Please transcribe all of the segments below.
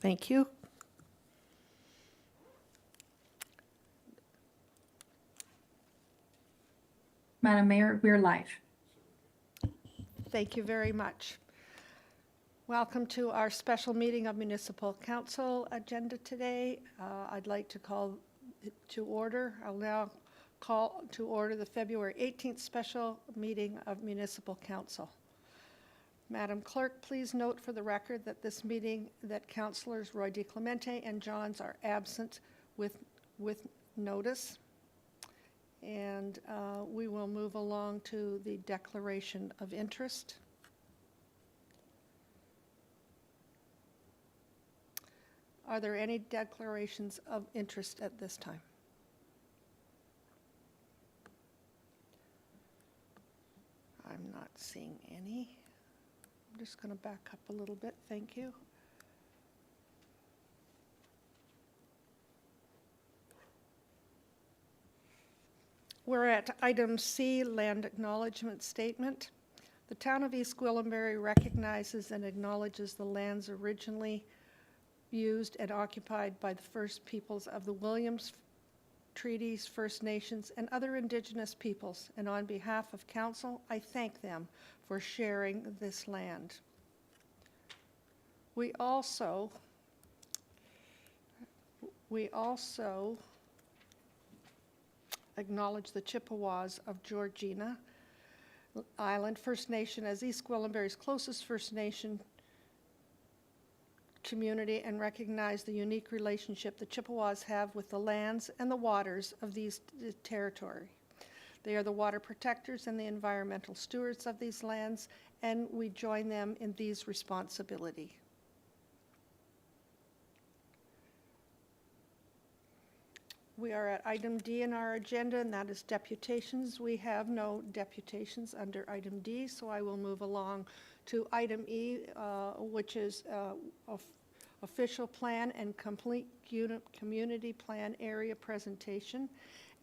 Thank you. Madam Mayor, we're live. Thank you very much. Welcome to our special meeting of Municipal Council agenda today. I'd like to call it to order. I'll now call to order the February 18th special meeting of Municipal Council. Madam Clerk, please note for the record that this meeting that Councillors Roy DiClemente and Johns are absent with notice. And we will move along to the declaration of interest. Are there any declarations of interest at this time? I'm not seeing any. I'm just going to back up a little bit. Thank you. We're at item C, Land Acknowledgement Statement. The town of East Gwillimbury recognizes and acknowledges the lands originally used and occupied by the First Peoples of the Williams Treaties, First Nations, and other Indigenous peoples. And on behalf of Council, I thank them for sharing this land. We also acknowledge the Chippewas of Georgina Island First Nation as East Gwillimbury's closest First Nation community and recognize the unique relationship the Chippewas have with the lands and the waters of these territory. They are the water protectors and the environmental stewards of these lands, and we join them in these responsibilities. We are at item D in our agenda, and that is deputations. We have no deputations under item D, so I will move along to item E, which is official plan and complete community plan area presentation.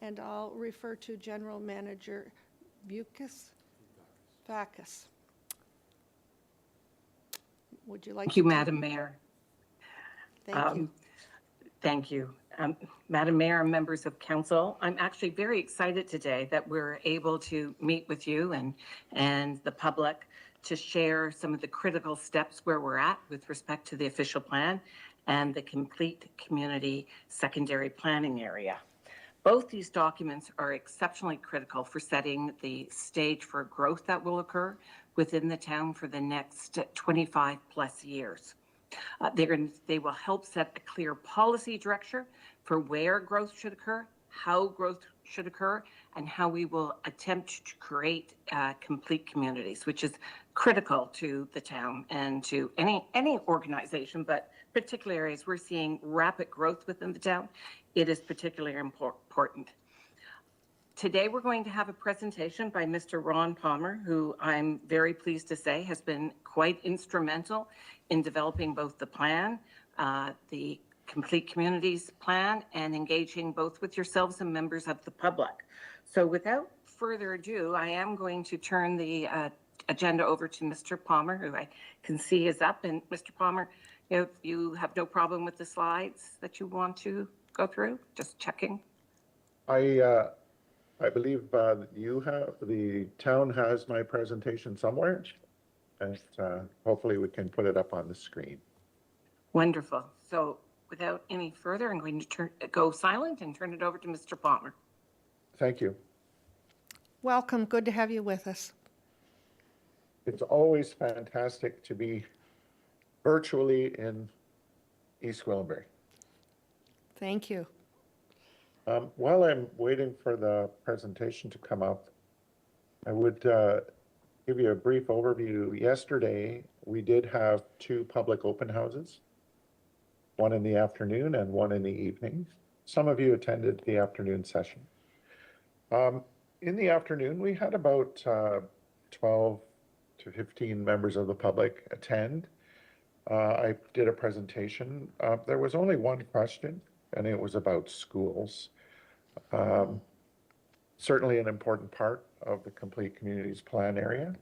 And I'll refer to General Manager Backus. Would you like to? Thank you, Madam Mayor. Thank you. Thank you. Madam Mayor and members of council, I'm actually very excited today that we're able to meet with you and the public to share some of the critical steps where we're at with respect to the official plan and the complete community secondary planning area. Both these documents are exceptionally critical for setting the stage for growth that will within the town for the next 25 plus years. They will help set a clear policy direction for where growth should occur, how growth should occur, and how we will attempt to create complete communities, which is critical to the town and to any organization, but particularly areas we're seeing rapid growth within the town. It is particularly important. Today, we're going to have a presentation by Mr. Ron Palmer, who I'm very pleased to say has been quite instrumental in developing both the plan, the Complete Communities Plan, and engaging both with yourselves and members of the public. So without further ado, I am going to turn the agenda over to Mr. Palmer, who I can see is up. And Mr. Palmer, if you have no problem with the slides that you want to go through, just checking. I believe the town has my presentation somewhere, and hopefully we can put it up on the screen. Wonderful. So without any further, I'm going to go silent and turn it over to Mr. Palmer. Thank you. Welcome. Good to have you with us. It's always fantastic to be virtually in East Gwillimbury. Thank you. While I'm waiting for the presentation to come up, I would give you a brief overview. Yesterday, we did have 2 public open houses, one in the afternoon and one in the evening. Some of you attended the afternoon session. In the afternoon, we had about 12 to 15 members of the public attend. I did a presentation. There was only one question, and it was about schools. Certainly an important part of the Complete Communities Plan area.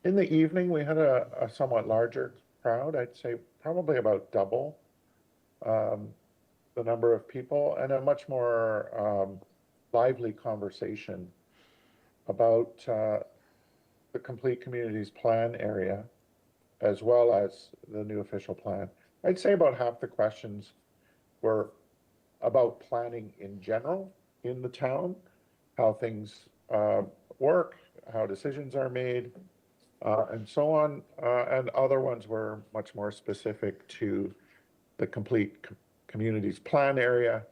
In the evening, we had a somewhat larger crowd. I'd say probably about double the number of people, and a much more lively conversation about the Complete Communities Plan area, as well as the new official plan. I'd say about half the questions were about planning in general in the town, how things work, how decisions are made, and so on. And other ones were much more specific to the Complete Communities Plan area,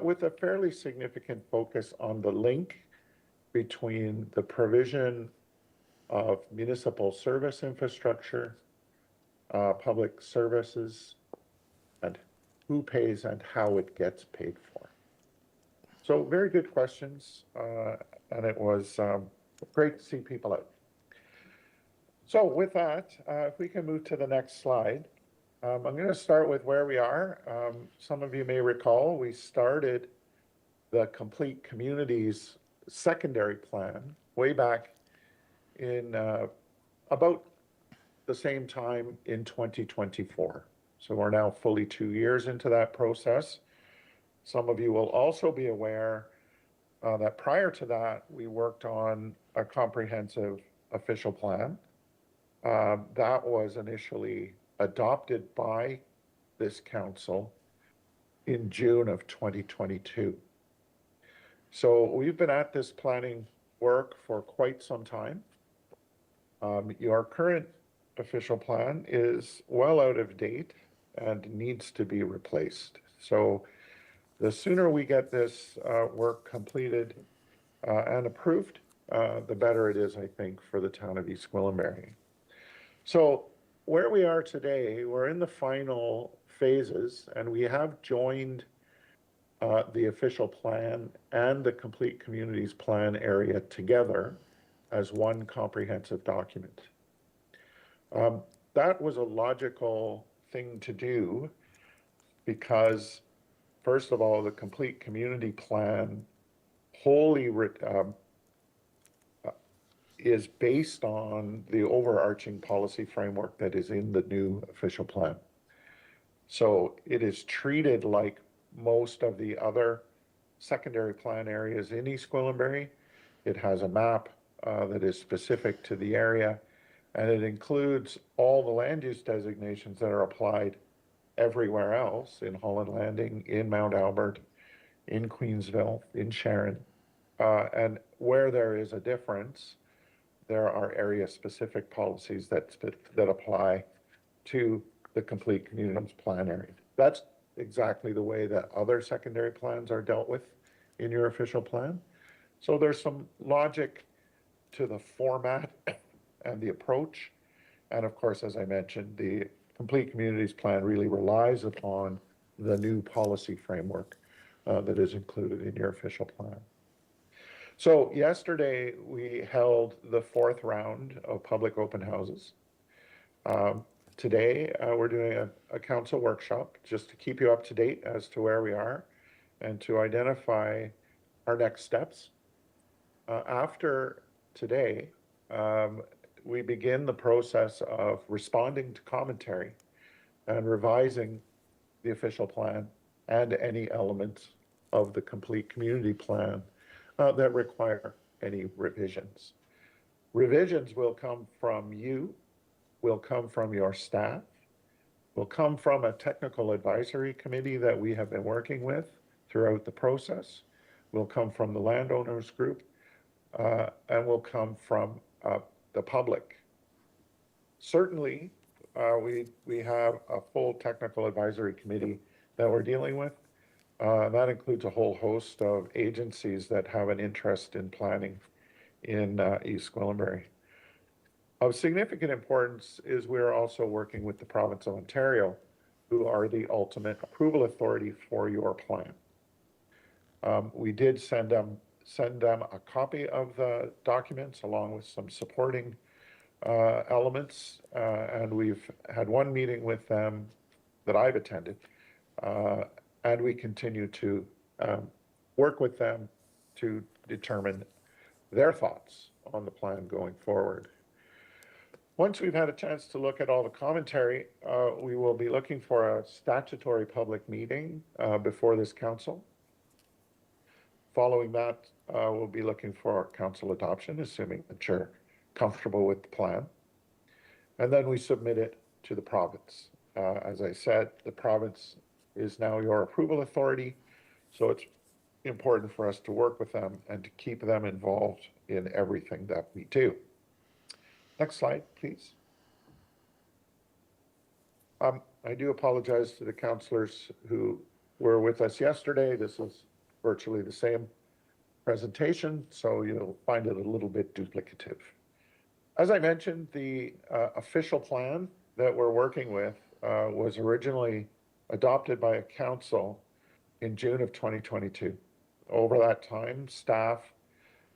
with a fairly significant focus on the link between the provision of municipal service infrastructure, public services, and who pays and how it gets paid for. So very good questions, and it was great to see people out. So with that, if we can move to the next slide. I'm going to start with where we are. Some of you may recall we started the Complete Communities secondary plan way back in about the same time in 2024. So we're now fully 2 years into that process. Some of you will also be aware that prior to that, we worked on a comprehensive official plan. That was initially adopted by this council in June of 2022. So we've been at this planning work for quite some time. Your current official plan is well out of date and needs to be replaced. So the sooner we get this work completed and approved, the better it is, I think, for the town of East Gwillimbury. So where we are today, we're in the final phases, and we have joined the official plan and the Complete Communities Plan area together as one comprehensive document. That was a logical thing to do because, first of all, the Complete Community Plan wholly is based on the overarching policy framework that is in the new official plan. So it is treated like most of the other secondary plan areas in East Gwillimbury. It has a map that is specific to the area, and it includes all the land use designations that are applied everywhere else in Holland Landing, in Mount Albert, in Queensville, in Sharon. And where there is a difference, there are area-specific policies that apply to the Complete Communities Plan area. That's exactly the way that other secondary plans are dealt with in your official plan. So there's some logic to the format and the approach. And of course, as I mentioned, the Complete Communities Plan really relies upon the new policy framework that is included in your official plan. So yesterday we held the 4th round of public open houses. Today we're doing a council workshop just to keep you up to date as to where we are and to identify our next steps. After today, we begin the process of responding to commentary and revising the official plan and any elements of the Complete Community Plan that require any revisions. Revisions will come from you, will come from your staff, will come from a technical advisory committee that we have been working with throughout the process, will come from the landowners group, and will come from the public. Certainly, we have a full technical advisory committee that we're dealing with. That includes a whole host of agencies that have an interest in planning in East Gwillimbury. Of significant importance is we're also working with the province of Ontario, who are the ultimate approval authority for your plan. We did send them a copy of the documents along with some supporting elements, and we've had one meeting with them that I've attended, and we continue to work with them to determine their thoughts on the plan going forward. Once we've had a chance to look at all the commentary, we will be looking for a statutory public meeting before this council. Following that, we'll be looking for council adoption, assuming that you're comfortable with the plan. And then we submit it to the province. As I said, the province is now your approval authority, so it's important for us to work with them and to keep them involved in everything that we do. Next slide, please. I do apologize to the councillors who were with us yesterday. This is virtually the same presentation, so you'll find it a little bit duplicative. As I mentioned, the official plan that we're working with was originally adopted by a council in June of 2022. Over that time, staff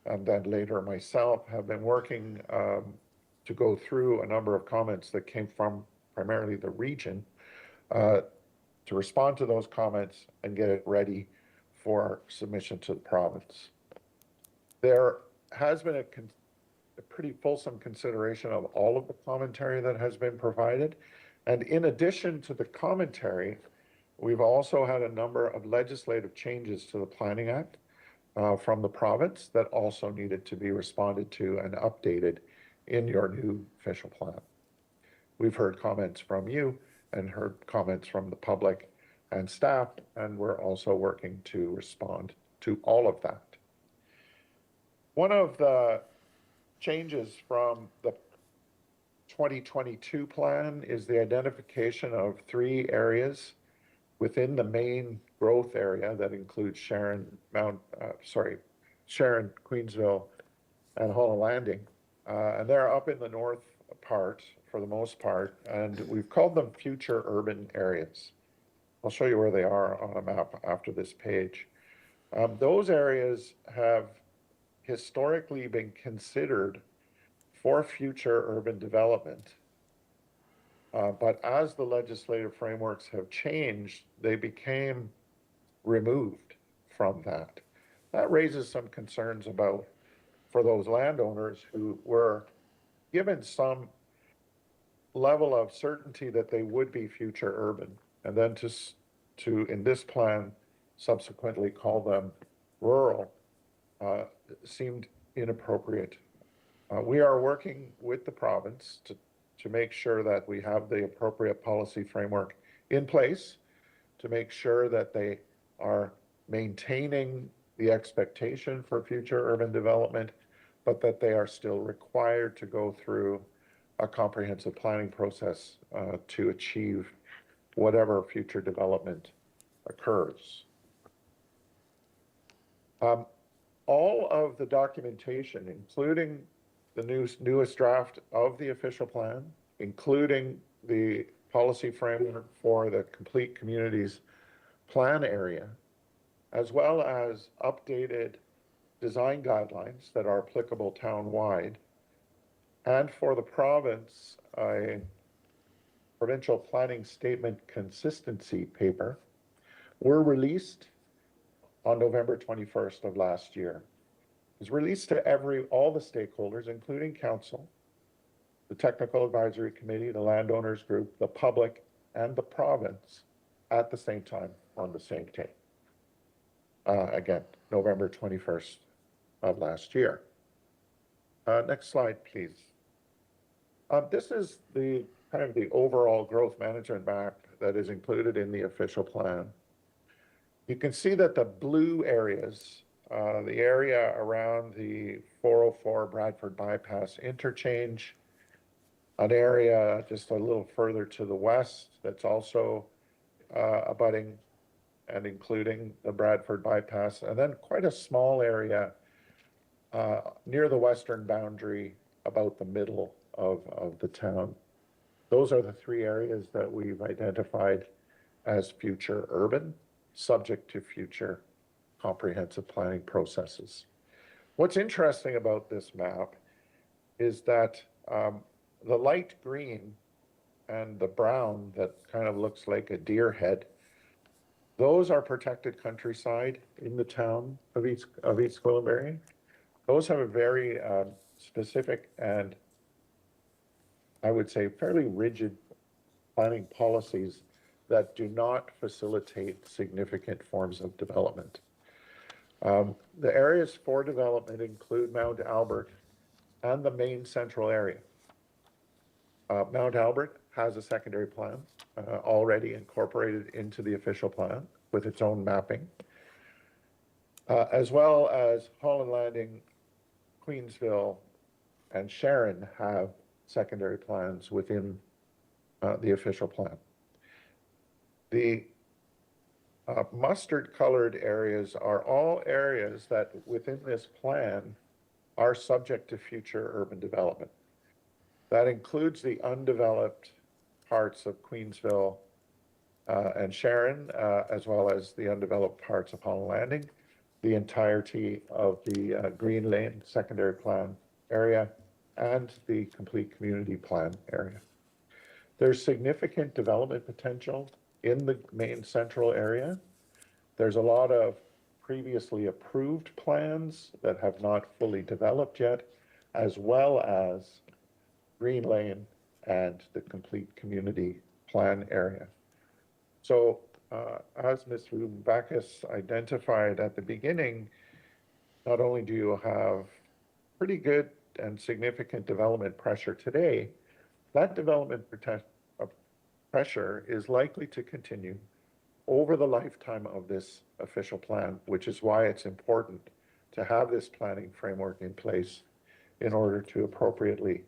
and then later myself have been working to go through a number of comments that came from primarily the region to respond to those comments and get it ready for submission to the province. There has been a pretty fulsome consideration of all of the commentary that has been provided. And in addition to the commentary, we've also had a number of legislative changes to the Planning Act from the province that also needed to be responded to and updated in your new official plan. We've heard comments from you and heard comments from the public and staff, and we're also working to respond to all of that. One of the changes from the 2022 plan is the identification of 3 areas within the main growth area that includes Sharon, Queensville, and Hollow Landing. And they're up in the north part for the most part, and we've called them future urban areas. I'll show you where they are on a map after this page. Those areas have historically been considered for future urban development. But as the legislative frameworks have changed, they became removed from that. That raises some concerns about, for those landowners who were given some level of certainty that they would be future urban, and then to in this plan, subsequently call them rural, seemed inappropriate. We are working with the province to make sure that we have the appropriate policy framework in place, to make sure that they are maintaining the expectation for future urban development, but that they are still required to go through a comprehensive planning process to achieve whatever future development occurs. All of the documentation, including the newest draft of the official plan, including the policy framework for the complete communities plan area, as well as updated design guidelines that are applicable town-wide, and for the province, a provincial planning statement consistency paper, were released on November 21st of last year. It was released to all the stakeholders, including council, the technical advisory committee, the landowners group, the public, and the province at the same time on the same day. Again, November 21st of last year. Next slide, please. This is the kind of the overall growth management map that is included in the official plan. You can see that the blue areas, the area around the 404 Bradford Bypass interchange, an area just a little further to the west that's also abutting and including the Bradford Bypass, and then quite a small area near the western boundary about the middle of the town. Those are the 3 areas that we've identified as future urban, subject to future comprehensive planning processes. What's interesting about this map is that the light green and the brown that kind of looks like a deer head, those are protected countryside in the town of East Gwillimbury. Those have a very specific and I would say, fairly rigid planning policies that do not facilitate significant forms of development. The areas for development include Mount Albert and the main central area. Mount Albert has a secondary plan already incorporated into the official plan with its own mapping, as well as Holland Landing, Queensville, and Sharon have secondary plans within the official plan. The mustard-colored areas are all areas that within this plan are subject to future urban development. That includes the undeveloped parts of Queensville and Sharon, as well as the undeveloped parts of Holland Landing, the entirety of the Green Lane secondary plan area, and the complete community plan area. There's significant development potential in the main central area. There's a lot of previously approved plans that have not fully developed yet, as well as Green Lane and the complete community plan area. So as Ms. Rumbakis identified at the beginning, not only do you have pretty good and significant development pressure today, that development pressure is likely to continue over the lifetime of this official plan, which is why it's important to have this planning framework in place in order to appropriately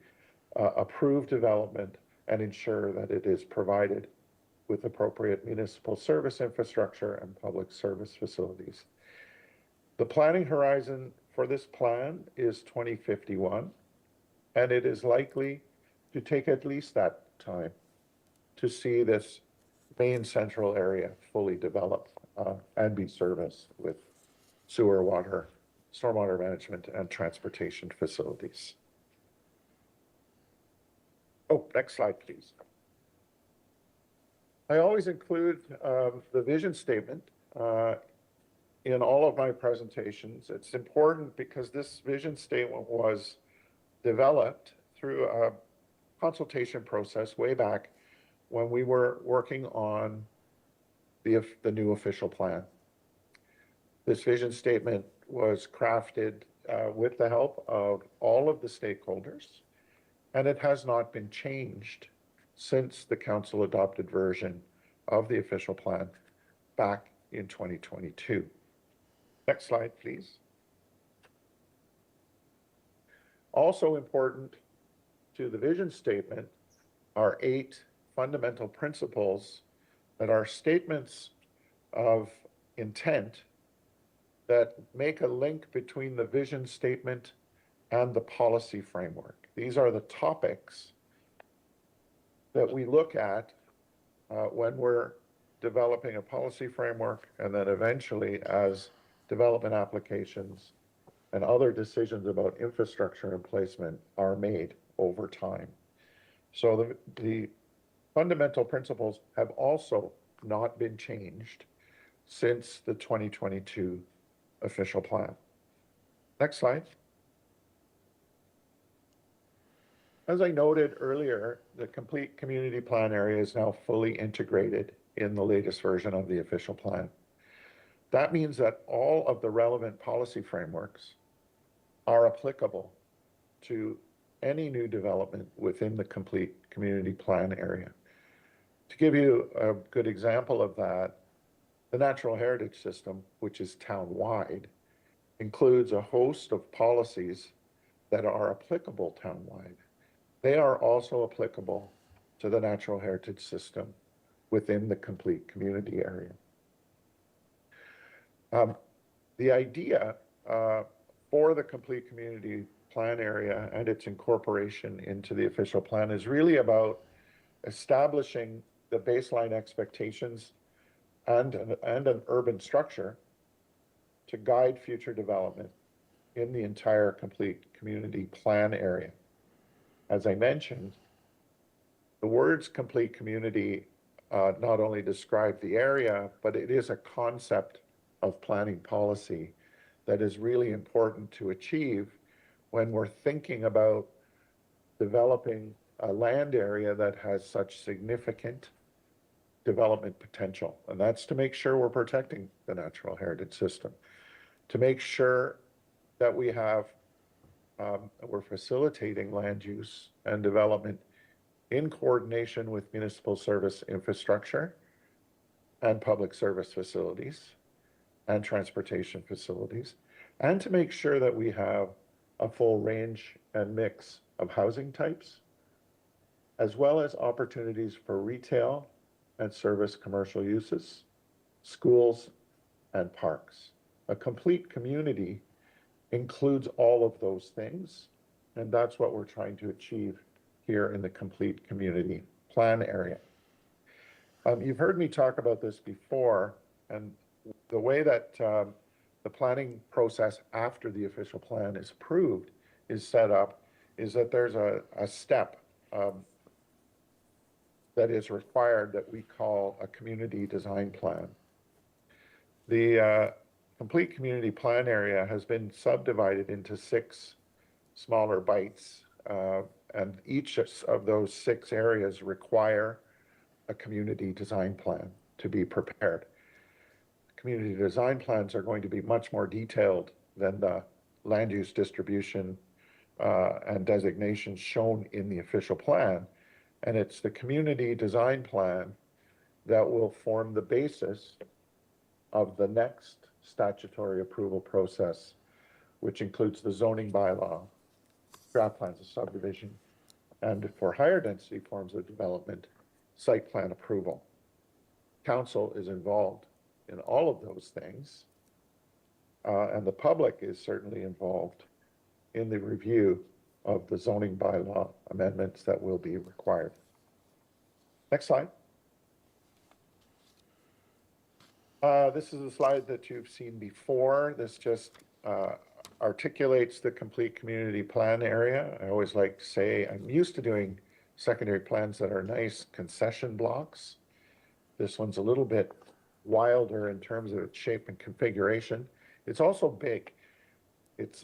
approve development and ensure that it is provided with appropriate municipal service infrastructure and public service facilities. The planning horizon for this plan is 2051, and it is likely to take at least that time to see this main central area fully developed and be serviced with sewer, water, stormwater management, and transportation facilities. Oh, next slide, please. I always include the vision statement in all of my presentations. It's important because this vision statement was developed through a consultation process way back when we were working on the new official plan. This vision statement was crafted with the help of all of the stakeholders, and it has not been changed since the council adopted version of the official plan back in 2022. Next slide, please. Also important to the vision statement are 8 fundamental principles that are statements of intent that make a link between the vision statement and the policy framework. These are the topics that we look at when we're developing a policy framework, and then eventually as development applications and other decisions about infrastructure and placement are made over time. So the fundamental principles have also not been changed since the 2022 official plan. Next slide. As I noted earlier, the complete community plan area is now fully integrated in the latest version of the official plan. That means that all of the relevant policy frameworks are applicable to any new development within the complete community plan area. To give you a good example of that, the natural heritage system, which is town-wide, includes a host of policies that are applicable town-wide. They are also applicable to the natural heritage system within the complete community area. The idea for the complete community plan area and its incorporation into the official plan is really about establishing the baseline expectations and an urban structure to guide future development in the entire complete community plan area. As I mentioned, the words complete community not only describe the area, but it is a concept of planning policy that is really important to achieve when we're thinking about developing a land area that has such significant development potential. And that's to make sure we're protecting the natural heritage system, to make sure that we're facilitating land use and development in coordination with municipal service infrastructure and public service facilities and transportation facilities, and to make sure that we have a full range and mix of housing types, as well as opportunities for retail and service commercial uses, schools, and parks. A complete community includes all of those things, and that's what we're trying to achieve here in the complete community plan area. You've heard me talk about this before, and the way that the planning process after the official plan is approved is set up is that there's a step that is required that we call a community design plan. The complete community plan area has been subdivided into 6 smaller bites, and each of those 6 areas require a community design plan to be prepared. Community design plans are going to be much more detailed than the land use distribution and designations shown in the official plan. And it's the community design plan that will form the basis of the next statutory approval process, which includes the zoning bylaw, draft plans of subdivision, and for higher density forms of development, site plan approval. Council is involved in all of those things, and the public is certainly involved in the review of the zoning bylaw amendments that will be required. Next slide. This is a slide that you've seen before. This just articulates the complete community plan area. I always like to say I'm used to doing secondary plans that are nice concession blocks. This one's a little bit wilder in terms of its shape and configuration. It's also big. It's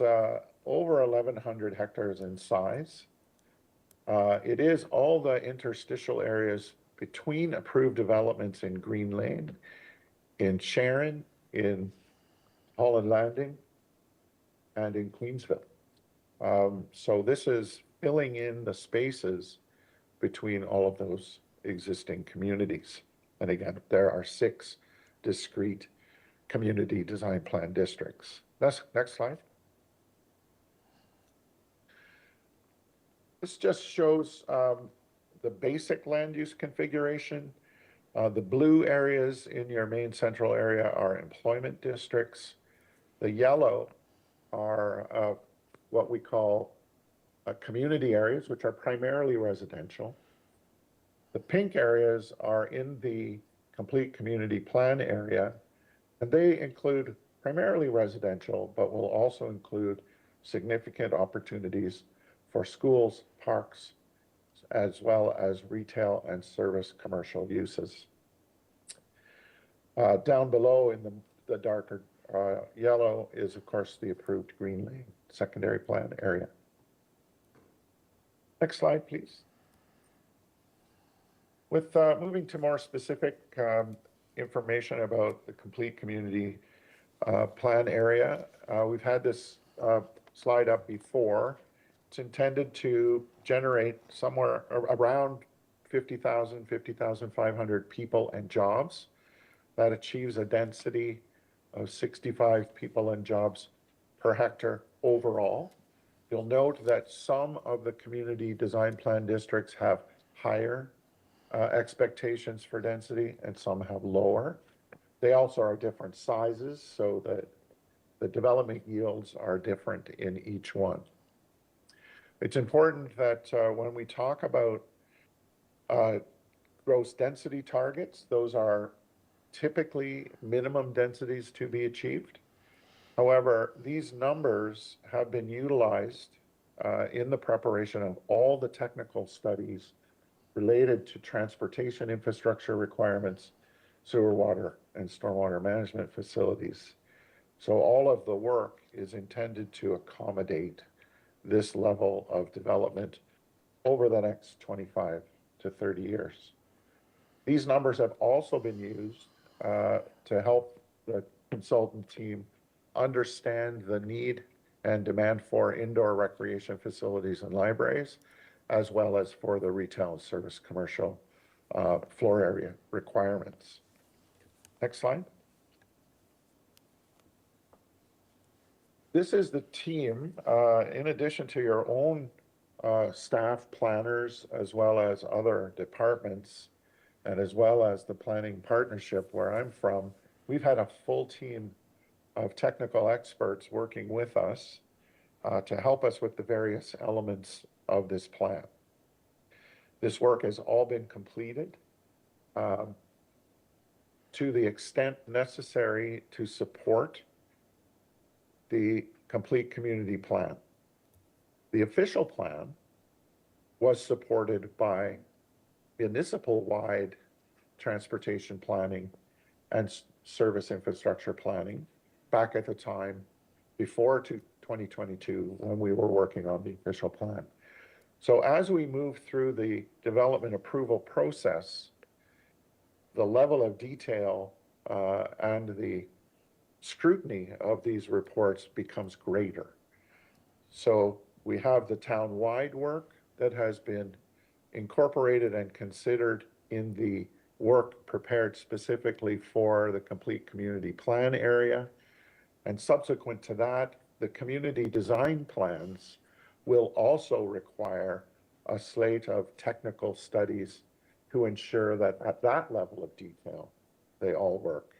over 1,100 hectares in size. It is all the interstitial areas between approved developments in Green Lane, in Sharon, in Holland Landing, and in Queensville. So this is filling in the spaces between all of those existing communities. And again, there are 6 discrete community design plan districts. Next slide. This just shows the basic land use configuration. The blue areas in your main central area are employment districts. The yellow are what we call community areas, which are primarily residential. The pink areas are in the complete community plan area, and they include primarily residential, but will also include significant opportunities for schools, parks, as well as retail and service commercial uses. Down below in the darker yellow is, of course, the approved Green Lane secondary plan area. Next slide, please. With moving to more specific information about the complete community plan area, we've had this slide up before. It's intended to generate somewhere around 50,000, 50,500 people and jobs. That achieves a density of 65 people and jobs per hectare overall. You'll note that some of the community design plan districts have higher expectations for density and some have lower. They also are different sizes, so that the development yields are different in each one. It's important that when we talk about gross density targets, those are typically minimum densities to be achieved. However, these numbers have been utilized in the preparation of all the technical studies related to transportation infrastructure requirements, sewer, water, and stormwater management facilities. So all of the work is intended to accommodate this level of development over the next 25 to 30 years. These numbers have also been used to help the consultant team understand the need and demand for indoor recreation facilities and libraries, as well as for the retail and service commercial floor area requirements. Next slide. This is the team, in addition to your own staff planners, as well as other departments, and as well as the planning partnership where I'm from. We've had a full team of technical experts working with us to help us with the various elements of this plan. This work has all been completed to the extent necessary to support the complete community plan. The official plan was supported by municipal-wide transportation planning and service infrastructure planning back at the time before 2022 when we were working on the official plan. So as we move through the development approval process, the level of detail and the scrutiny of these reports becomes greater. So we have the town-wide work that has been incorporated and considered in the work prepared specifically for the complete community plan area. And subsequent to that, the community design plans will also require a slate of technical studies to ensure that at that level of detail, they all work.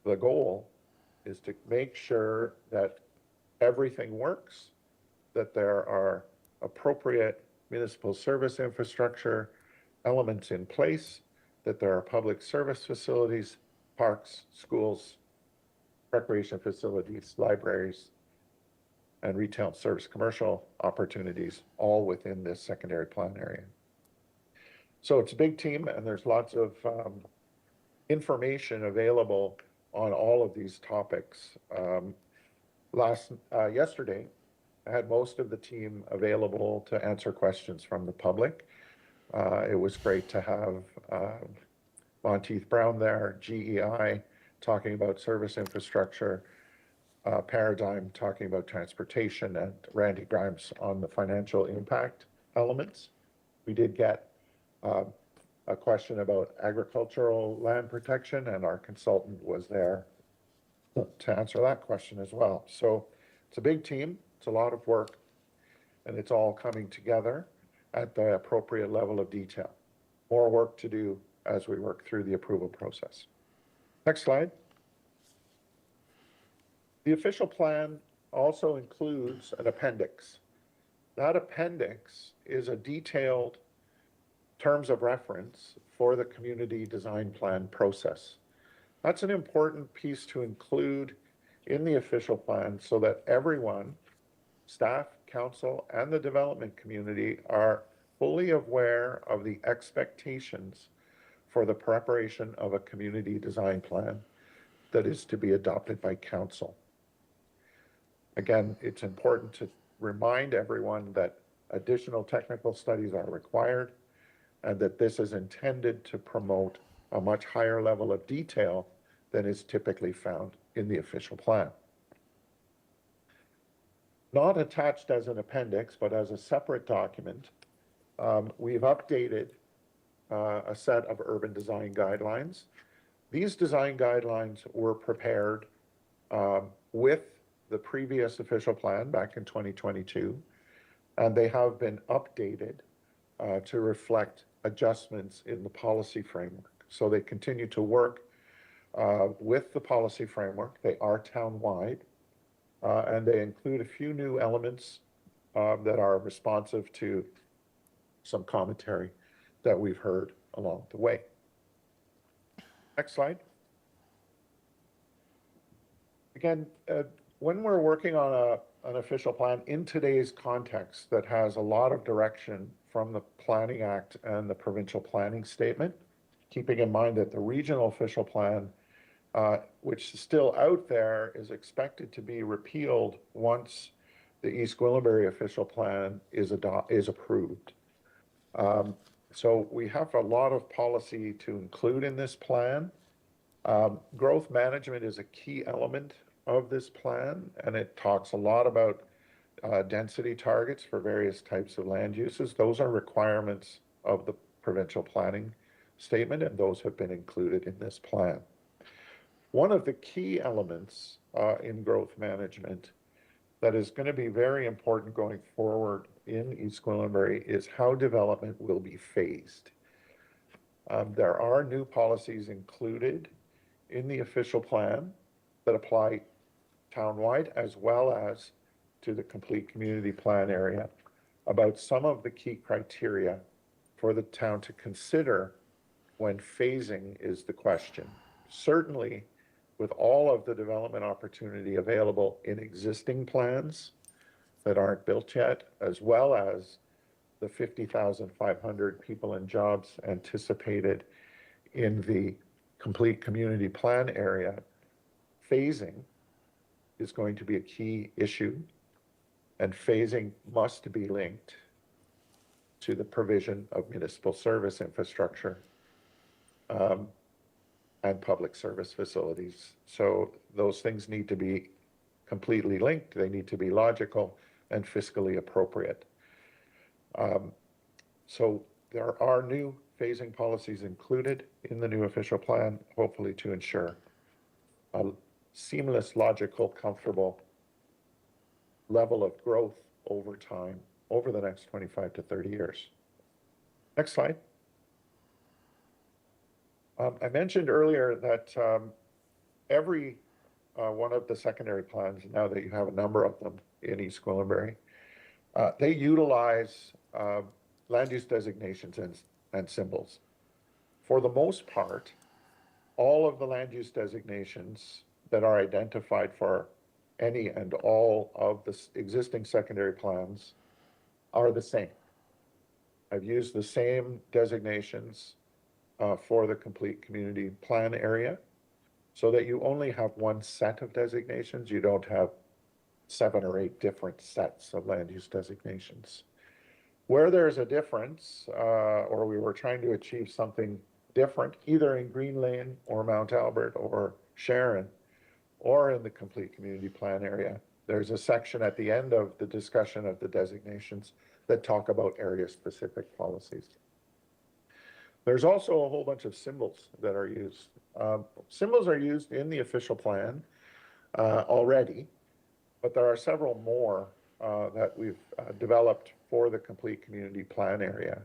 The goal is to make sure that everything works, that there are appropriate municipal service infrastructure elements in place, that there are public service facilities, parks, schools, recreation facilities, libraries, and retail service commercial opportunities all within this secondary plan area. So it's a big team and there's lots of information available on all of these topics. Yesterday, I had most of the team available to answer questions from the public. It was great to have Monteith Brown there, GEI, talking about service infrastructure, Paradigm talking about transportation, and Randy Grimes on the financial impact elements. We did get a question about agricultural land protection, and our consultant was there to answer that question as well. So it's a big team, it's a lot of work, and it's all coming together at the appropriate level of detail. More work to do as we work through the approval process. Next slide. The official plan also includes an appendix. That appendix is a detailed terms of reference for the community design plan process. That's an important piece to include in the official plan so that everyone, staff, council, and the development community are fully aware of the expectations for the preparation of a community design plan that is to be adopted by council. Again, it's important to remind everyone that additional technical studies are required and that this is intended to promote a much higher level of detail than is typically found in the official plan. Not attached as an appendix, but as a separate document, we've updated a set of urban design guidelines. These design guidelines were prepared with the previous official plan back in 2022, and they have been updated to reflect adjustments in the policy framework. So they continue to work with the policy framework. They are town-wide, and they include a few new elements that are responsive to some commentary that we've heard along the way. Next slide. Again, when we're working on an official plan in today's context that has a lot of direction from the Planning Act and the provincial planning statement, keeping in mind that the regional official plan, which is still out there, is expected to be repealed once the East Gwillimbury official plan is approved. So we have a lot of policy to include in this plan. Growth management is a key element of this plan, and it talks a lot about density targets for various types of land uses. Those are requirements of the provincial planning statement, and those have been included in this plan. One of the key elements in growth management that is going to be very important going forward in East Gwillimbury is how development will be phased. There are new policies included in the official plan that apply townwide as well as to the complete community plan area about some of the key criteria for the town to consider when phasing is the question. Certainly, with all of the development opportunity available in existing plans that aren't built yet, as well as the 50,500 people and jobs anticipated in the complete community plan area, phasing is going to be a key issue, and phasing must be linked to the provision of municipal service infrastructure and public service facilities. So those things need to be completely linked. They need to be logical and fiscally appropriate. So there are new phasing policies included in the new official plan, hopefully to ensure a seamless, logical, comfortable level of growth over time, over the next 25 to 30 years. Next slide. I mentioned earlier that every one of the secondary plans, now that you have a number of them in East Gwillimbury, they utilize land use designations and symbols. For the most part, all of the land use designations that are identified for any and all of the existing secondary plans are the same. I've used the same designations for the complete community plan area so that you only have one set of designations. You don't have 7 or 8 different sets of land use designations. Where there's a difference, or we were trying to achieve something different, either in Green Lane or Mount Albert or Sharon, or in the complete community plan area, there's a section at the end of the discussion of the designations that talk about area-specific policies. There's also a whole bunch of symbols that are used. Symbols are used in the official plan already, but there are several more that we've developed for the complete community plan area.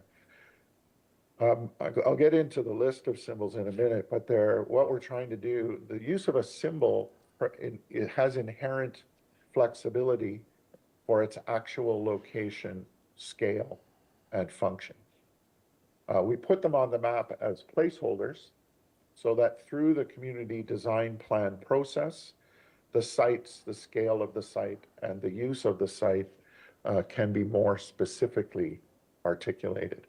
I'll get into the list of symbols in a minute, but what we're trying to do, the use of a symbol, it has inherent flexibility for its actual location, scale, and function. We put them on the map as placeholders so that through the community design plan process, the sites, the scale of the site, and the use of the site can be more specifically articulated.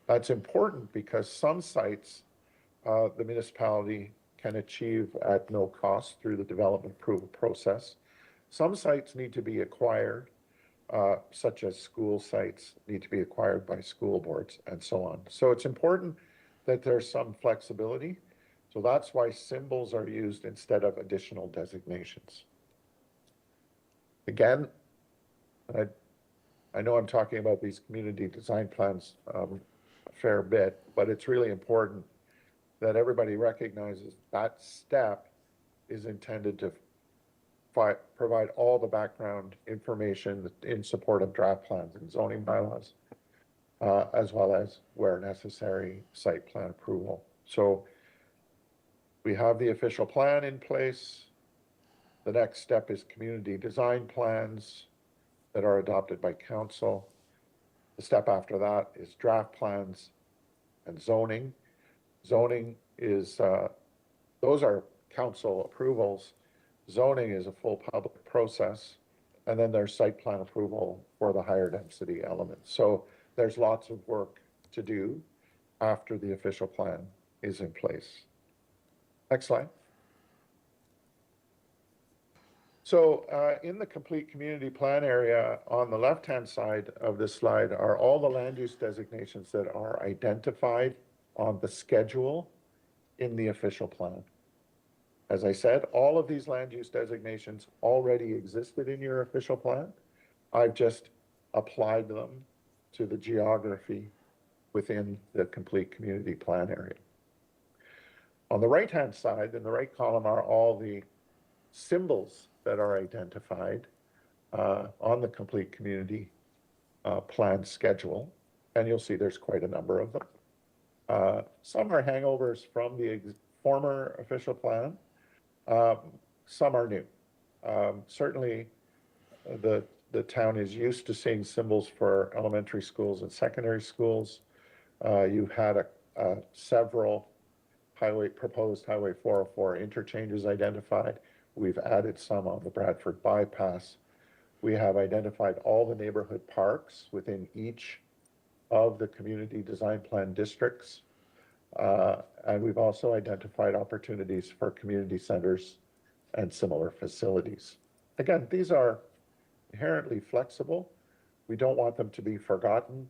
That's important because some sites the municipality can achieve at no cost through the development approval process. Some sites need to be acquired, such as school sites need to be acquired by school boards and so on. So it's important that there's some flexibility. So that's why symbols are used instead of additional designations. Again, I know I'm talking about these community design plans a fair bit, but it's really important that everybody recognizes that step is intended to provide all the background information in support of draft plans and zoning bylaws, as well as, where necessary, site plan approval. So we have the official plan in place. The next step is community design plans that are adopted by council. The step after that is draft plans and zoning. Zoning is, those are council approvals. Zoning is a full public process. And then there's site plan approval for the higher density elements. So there's lots of work to do after the official plan is in place. Next slide. So in the complete community plan area, on the left-hand side of this slide are all the land use designations that are identified on the schedule in the official plan. As I said, all of these land use designations already existed in your official plan. I've just applied them to the geography within the complete community plan area. On the right-hand side, in the right column, are all the symbols that are identified on the complete community plan schedule. And you'll see there's quite a number of them. Some are hangovers from the former official plan. Some are new. Certainly, the town is used to seeing symbols for elementary schools and secondary schools. You've had several proposed Highway 404 interchanges identified. We've added some on the Bradford bypass. We have identified all the neighborhood parks within each of the community design plan districts. And we've also identified opportunities for community centers and similar facilities. Again, these are inherently flexible. We don't want them to be forgotten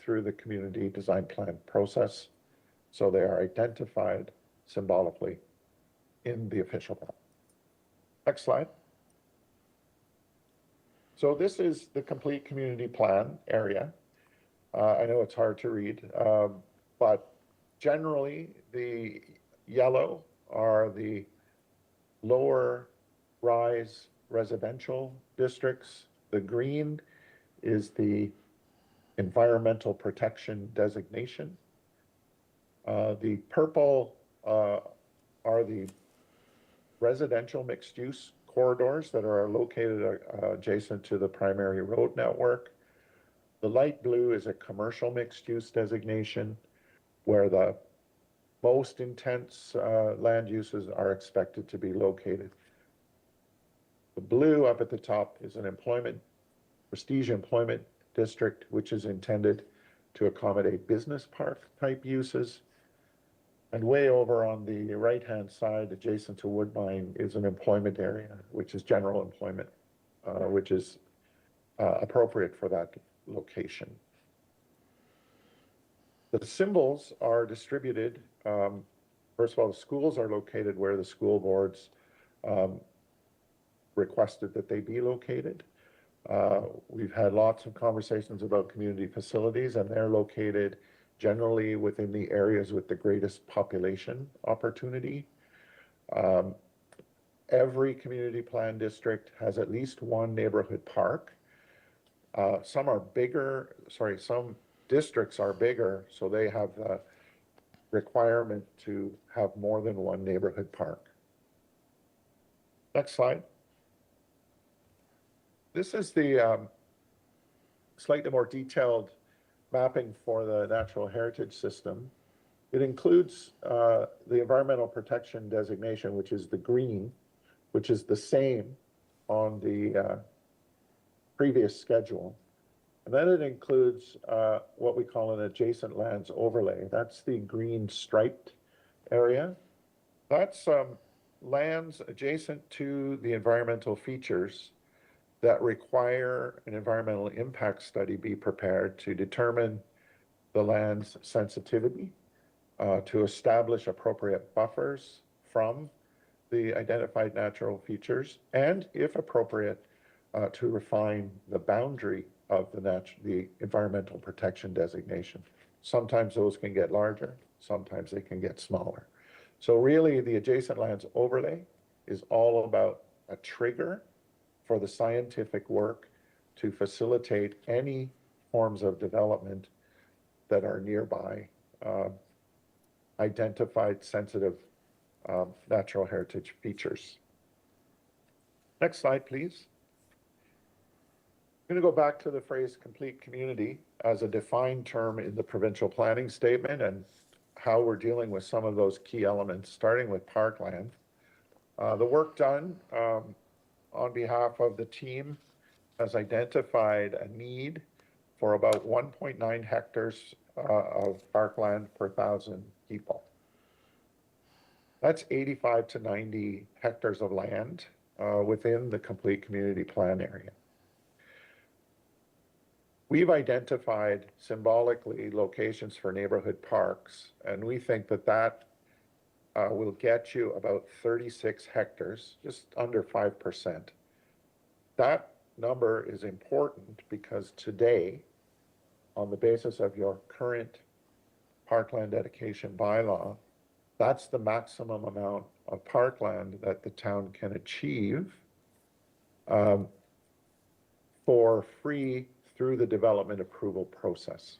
through the community design plan process. So they are identified symbolically in the official plan. Next slide. So this is the complete community plan area. I know it's hard to read, but generally the yellow are the lower rise residential districts. The green is the environmental protection designation. The purple are the residential mixed use corridors that are located adjacent to the primary road network. The light blue is a commercial mixed use designation where the most intense land uses are expected to be located. The blue up at the top is an prestige employment district, which is intended to accommodate business park type uses. And way over on the right-hand side, adjacent to Woodbine, is an employment area, which is general employment, which is appropriate for that location. The symbols are distributed. First of all, the schools are located where the school boards requested that they be located. We've had lots of conversations about community facilities, and they're located generally within the areas with the greatest population opportunity. Every community plan district has at least one neighborhood park. Some districts are bigger, so they have the requirement to have more than one neighborhood park. Next slide. This is the slightly more detailed mapping for the natural heritage system. It includes the environmental protection designation, which is the green, which is the same on the previous schedule. And then it includes what we call an adjacent lands overlay. That's the green striped area. That's lands adjacent to the environmental features that require an environmental impact study be prepared to determine the land's sensitivity, to establish appropriate buffers from the identified natural features, and if appropriate, to refine the boundary of the environmental protection designation. Sometimes those can get larger, sometimes they can get smaller. So really the adjacent lands overlay is all about a trigger for the scientific work to facilitate any forms of development that are nearby identified sensitive natural heritage features. Next slide, please. I'm going to go back to the phrase complete community as a defined term in the provincial planning statement and how we're dealing with some of those key elements, starting with parkland. The work done on behalf of the team has identified a need for about 1.9 hectares of parkland per 1,000 people. That's 85 to 90 hectares of land within the complete community plan area. We've identified symbolically locations for neighborhood parks, and we think that that will get you about 36 hectares, just under 5%. That number is important because today, on the basis of your current parkland dedication bylaw, that's the maximum amount of parkland that the town can achieve for free through the development approval process.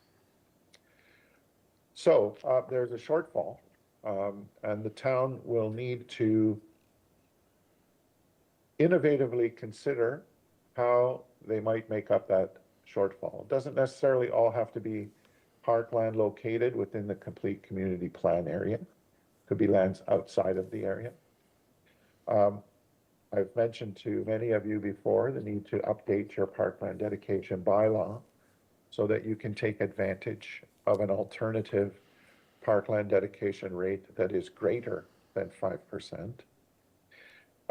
So there's a shortfall, and the town will need to innovatively consider how they might make up that shortfall. It doesn't necessarily all have to be parkland located within the complete community plan area. Could be lands outside of the area. I've mentioned to many of you before the need to update your parkland dedication bylaw so that you can take advantage of an alternative parkland dedication rate that is greater than 5%.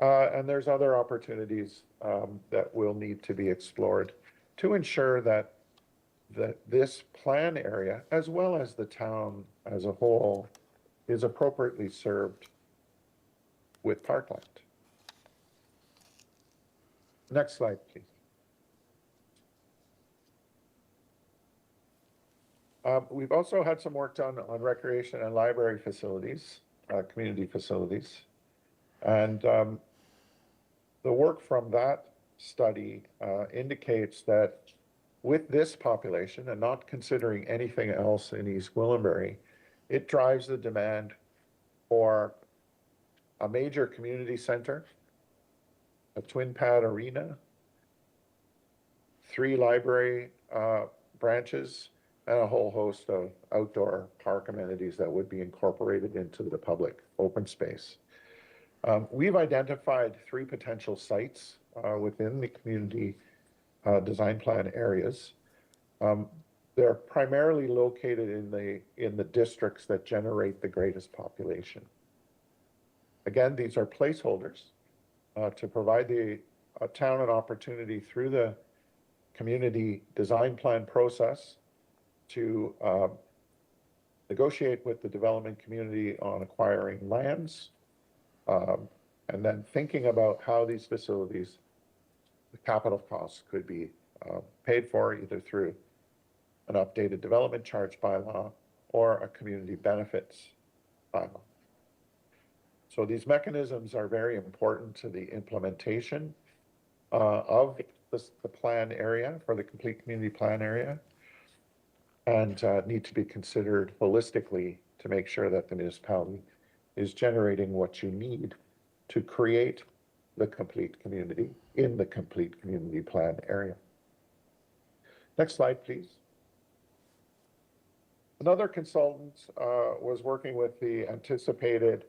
And there's other opportunities that will need to be explored to ensure that this plan area, as well as the town as a whole, is appropriately served with parkland. Next slide, please. We've also had some work done on recreation and library facilities, community facilities. And the work from that study indicates that with this population, and not considering anything else in East Gwillimbury, it drives the demand for a major community center, a twin pad arena, 3 library branches, and a whole host of outdoor park amenities that would be incorporated into the public open space. We've identified 3 potential sites within the community design plan areas. They're primarily located in the districts that generate the greatest population. Again, these are placeholders to provide the town an opportunity through the community design plan process to negotiate with the development community on acquiring lands, and then thinking about how these facilities, the capital costs could be paid for either through an updated development charge bylaw or a community benefits bylaw. So these mechanisms are very important to the implementation of the plan area for the complete community plan area, and need to be considered holistically to make sure that the municipality is generating what you need to create the complete community in the complete community plan area. Next slide, please. Another consultant was working with the anticipated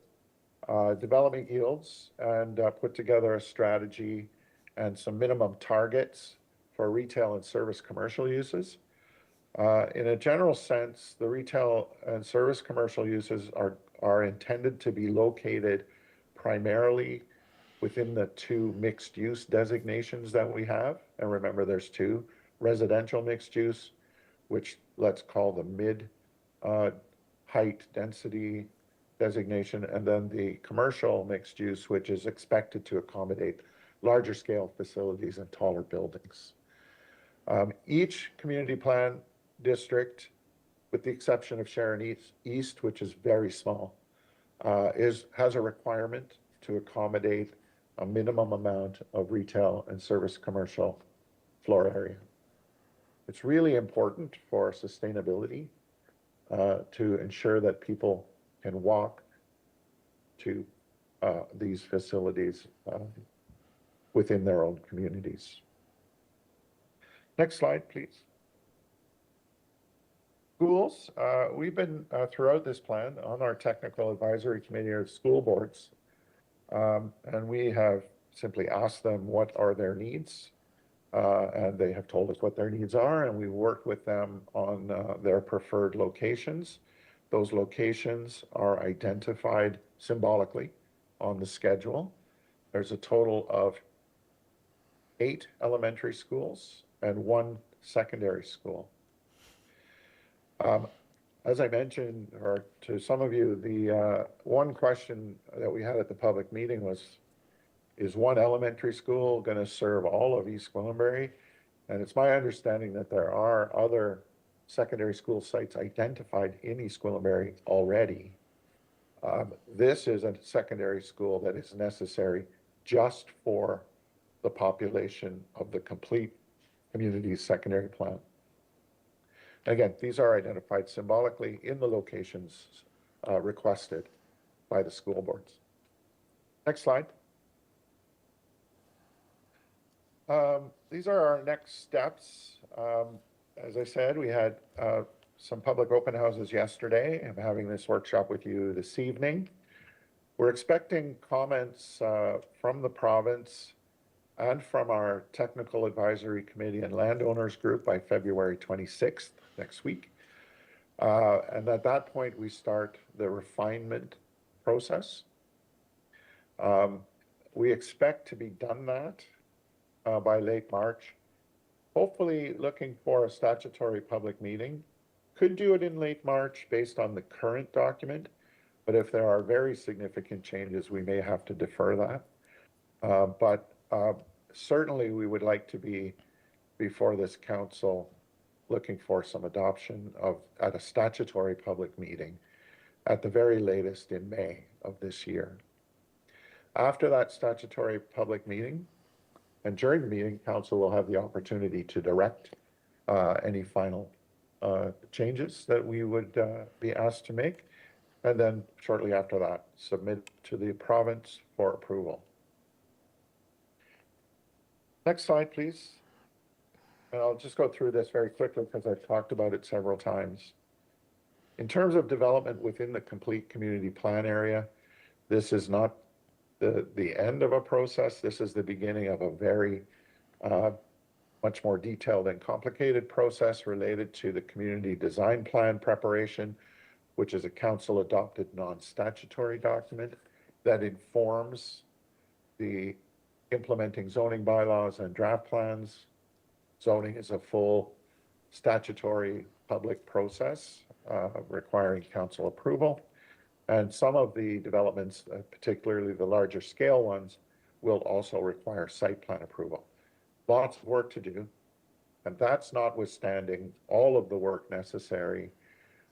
development yields and put together a strategy and some minimum targets for retail and service commercial uses. In a general sense, the retail and service commercial uses are intended to be located primarily within the 2 mixed use designations that we have. And remember, there's 2: residential mixed use, which let's call the mid height density designation, and then the commercial mixed use, which is expected to accommodate larger scale facilities and taller buildings. Each community plan district, with the exception of Sharon East, which is very small, has a requirement to accommodate a minimum amount of retail and service commercial floor area. It's really important for sustainability to ensure that people can walk to these facilities within their own communities. Next slide, please. Schools, we've been throughout this plan on our technical advisory committee of school boards, and we have simply asked them what are their needs, and they have told us what their needs are, and we worked with them on their preferred locations. Those locations are identified symbolically on the schedule, There's a total of 8 elementary schools and 1 secondary school. As I mentioned, or to some of you, the one question that we had at the public meeting was, is one elementary school going to serve all of East Gwillimbury? And it's my understanding that there are other secondary school sites identified in East Gwillimbury already. This is a secondary school that is necessary just for the population of the complete community's secondary plan. Again, these are identified symbolically in the locations requested by the school boards. Next slide. These are our next steps. As I said, we had some public open houses yesterday. I'm having this workshop with you this evening. We're expecting comments from the province and from our technical advisory committee and landowners group by February 26th, next week. And at that point, we start the refinement process. We expect to be done that by late March. Hopefully looking for a statutory public meeting. Could do it in late March based on the current document, but if there are very significant changes, we may have to defer that. But certainly we would like to be before this council looking for some adoption at a statutory public meeting at the very latest in May of this year. After that statutory public meeting, and during the meeting, council will have the opportunity to direct any final changes that we would be asked to make. And then shortly after that, submit to the province for approval. Next slide, please. And I'll just go through this very quickly because I've talked about it several times. In terms of development within the complete community plan area, this is not the end of a process. This is the beginning of a very much more detailed and complicated process related to the community design plan preparation, which is a council adopted non-statutory document that informs the implementing zoning bylaws and draft plans. Zoning is a full statutory public process requiring council approval. And some of the developments, particularly the larger scale ones, will also require site plan approval. Lots of work to do, and that's notwithstanding all of the work necessary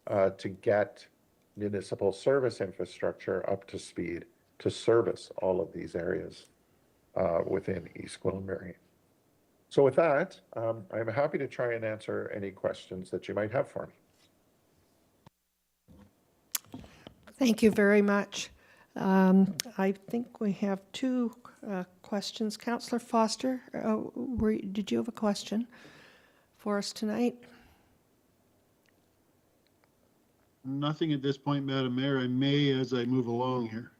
to get municipal service infrastructure up to speed to service all of these areas within East Gwillimbury. So with that, I'm happy to try and answer any questions that you might have for me. Thank you very much. I think we have 2 questions. Councillor Foster, did you have a question for us tonight? Nothing at this point, Madam Mayor. I may as I move along here.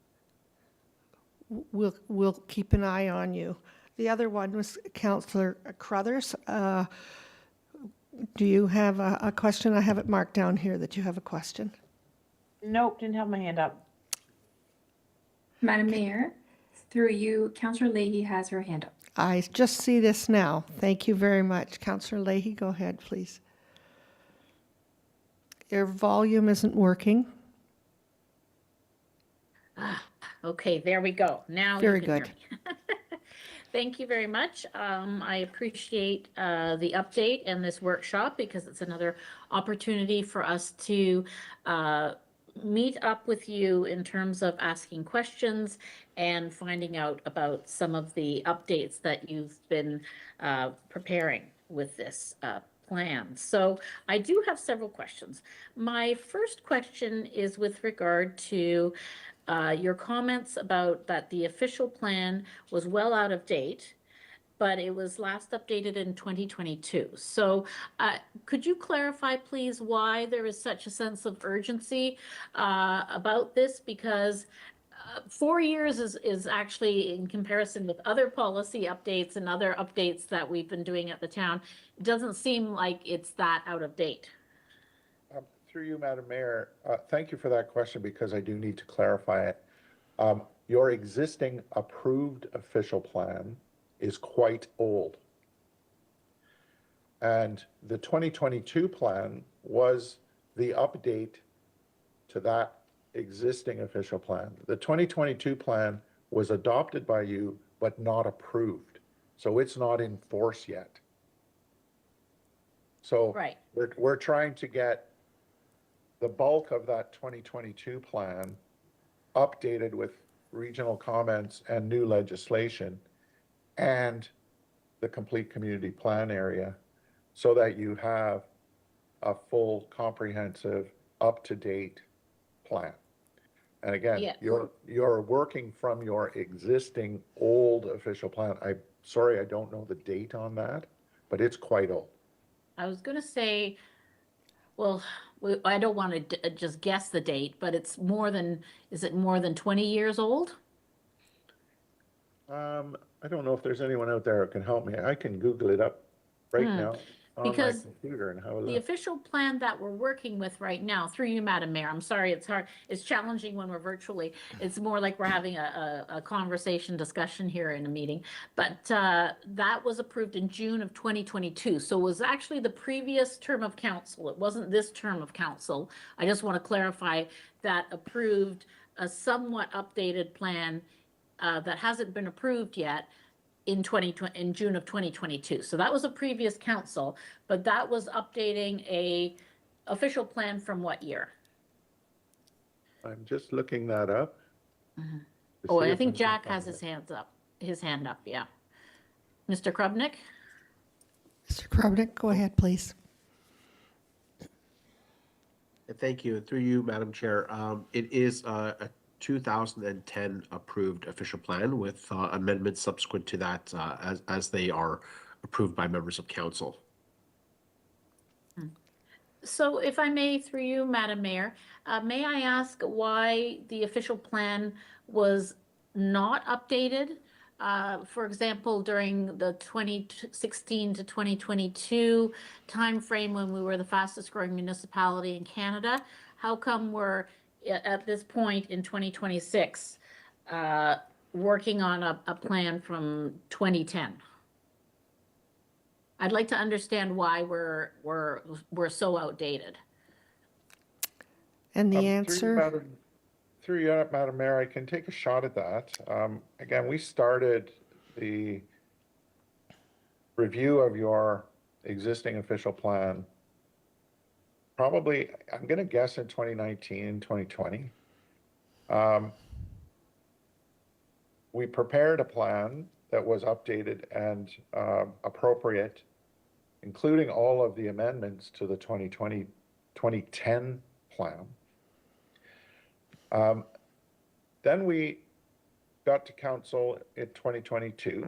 We'll keep an eye on you. The other one was Councillor Crothers. Do you have a question? I have it marked down here that you have a question. Nope, didn't have my hand up. Madam Mayor, through you, Councillor Leahy has her hand up. I just see this now. Thank you very much. Councillor Leahy, go ahead, please. Your volume isn't working. Okay, there we go. Now Very you can good. hear me. Thank you very much. I appreciate the update and this workshop because it's another opportunity for us to meet up with you in terms of asking questions and finding out about some of the updates that you've been preparing with this plan. So I do have several questions. My first question is with regard to your comments about that the official plan was well out of date, but it was last updated in 2022. So could you clarify, please, why there is such a sense of urgency about this? Because 4 years is actually, in comparison with other policy updates and other updates that we've been doing at the town, it doesn't seem like it's that out of date. Through you, Madam Mayor, thank you for that question because I do need to clarify it. your existing approved official plan is quite old. And the 2022 plan was the update to that existing official plan. The 2022 plan was adopted by you, but not approved. So it's not in force yet. So Right. we're trying to get the bulk of that 2022 plan updated with regional comments and new legislation and the complete community plan area so that you have a full, comprehensive, up-to-date plan. And again, Yeah. you're working from your existing old official plan. I'm sorry, I don't know the date on that, but it's quite old. I was gonna say, well, I don't want to just guess the date, but it's more than, is it more than 20 years old? I don't know if there's anyone out there who can help me. I can Google it up right now on my Because computer and have a The look. official plan that we're working with right now, through you, Madam Mayor, I'm sorry, it's hard, it's challenging when we're virtually. It's more like we're having a conversation, discussion here in a meeting. But that was approved in June of 2022. So it was actually the previous term of council. It wasn't this term of council. I just want to clarify that approved a somewhat updated plan that hasn't been approved yet in June of 2022. So that was a previous council, but that was updating a official plan from what year? I'm just looking that up. to Oh, see I if think can Jack find has his it. hand up, yeah. Mr. Krubnik? Mr. Krobnick, go ahead, please. Thank you. Through you, Madam Chair. It is a 2010 approved official plan with amendments subsequent to that as they are approved by members of council. So if I may, through you, Madam Mayor, may I ask why the official plan was not updated? For example, during the 2016 to 2022 timeframe when we were the fastest growing municipality in Canada, how come we're at this point in 2026 working on a plan from 2010? I'd like to understand why we're so outdated. And the Through you, answer? Through you, Madam Mayor, I can take a shot at that. Again, we started the review of your existing official plan probably, I'm going to guess in 2019, 2020. We prepared a plan that was updated and appropriate, including all of the amendments to the 2010 plan. Then we got to council in 2022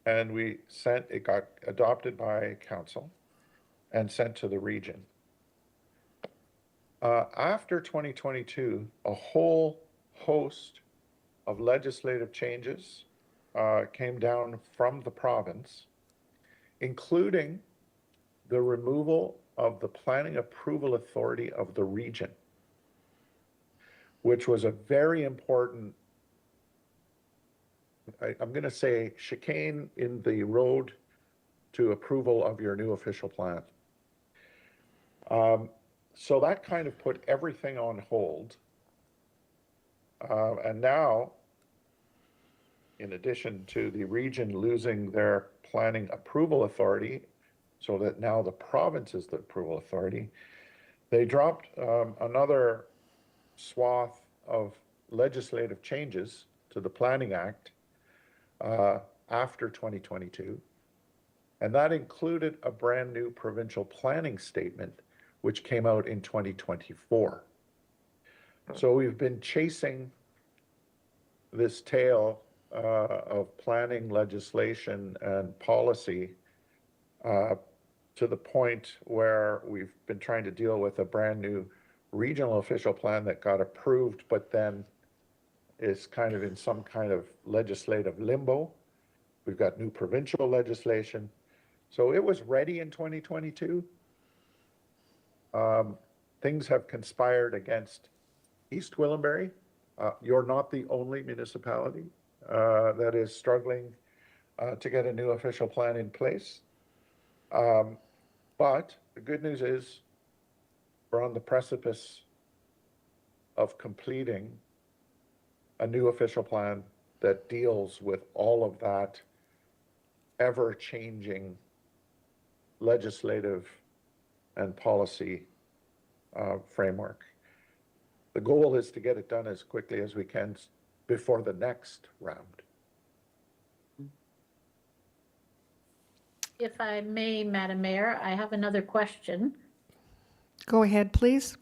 and it got adopted by council and sent to the region. After 2022, a whole host of legislative changes came down from the province, including the removal of the planning approval authority of the region, which was a very important, I'm going to say, chicane in the road to approval of your new official plan. So that kind of put everything on hold. And now, in addition to the region losing their planning approval authority, so that now the province is the approval authority, they dropped another swath of legislative changes to the Planning Act after 2022. And that included a brand new provincial planning statement, which came out in 2024. So we've been chasing this tail of planning legislation and policy to the point where we've been trying to deal with a brand new regional official plan that got approved, but then is kind of in some kind of legislative limbo. We've got new provincial legislation. So it was ready in 2022. Things have conspired against East Gwillimbury You're not the only municipality that is struggling to get a new official plan in place. But the good news is we're on the precipice of completing a new official plan that deals with all of that ever-changing legislative and policy framework. The goal is to get it done as quickly as we can before the next round. If I may, Madam Mayor, I have another question. Go ahead, please.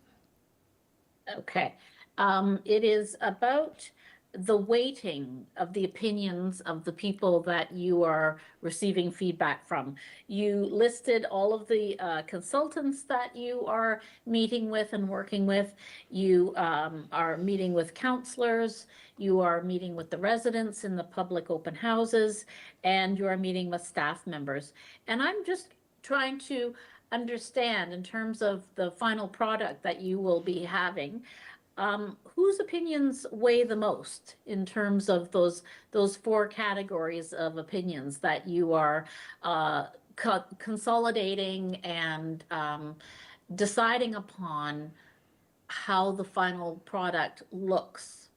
Okay. It is about the weighting of the opinions of the people that you are receiving feedback from. You listed all of the consultants that you are meeting with and working with. You are meeting with counselors. You are meeting with the residents in the public open houses, and you are meeting with staff members. And I'm just trying to understand, in terms of the final product that you will be having, whose opinions weigh the most in terms of those four categories of opinions that you are consolidating and deciding upon how the final product looks,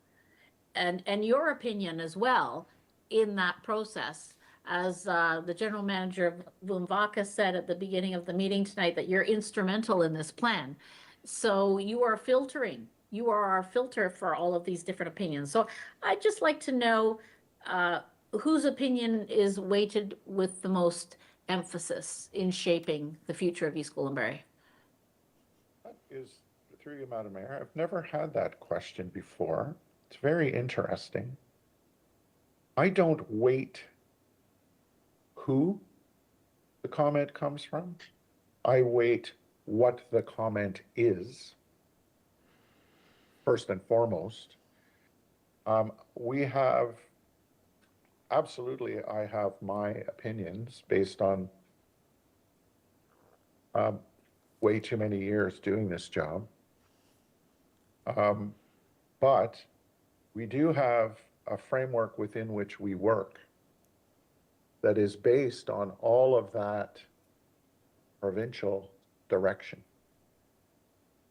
and your opinion as well in that process. As the general manager of Vumbaka said at the beginning of the meeting tonight, that you're instrumental in this plan. So you are filtering. You are our filter for all of these different opinions. So I'd just like to know whose opinion is weighted with the most emphasis in shaping the future of East Gwillimbury. That is, through you, Madam Mayor, I've never had that question before. It's very interesting. I don't weight who the comment comes from. I weight what the comment is, first and foremost. We have, absolutely, I have my opinions based on way too many years doing this job. But we do have a framework within which we work that is based on all of that provincial direction.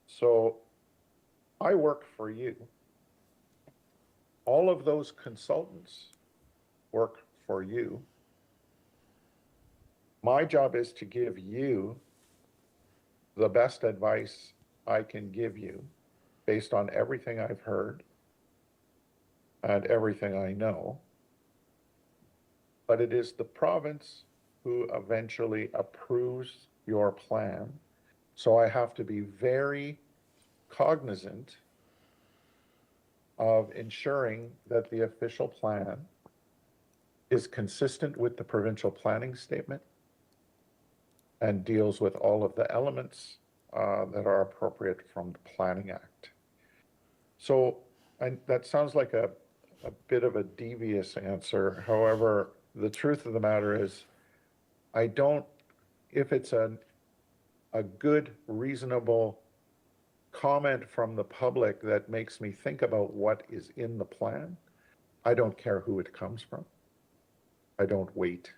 So I work for you. All of those consultants work for you. My job is to give you the best advice I can give you based on everything I've heard and everything I know. But it is the province who eventually approves your plan. So I have to be very cognizant of ensuring that the official plan is consistent with the provincial planning statement and deals with all of the elements that are appropriate from the Planning Act. So that sounds like a bit of a devious answer. However, the truth of the matter is, I don't, if it's a good, reasonable comment from the public that makes me think about what is in the plan, I don't care who it comes from. I don't weight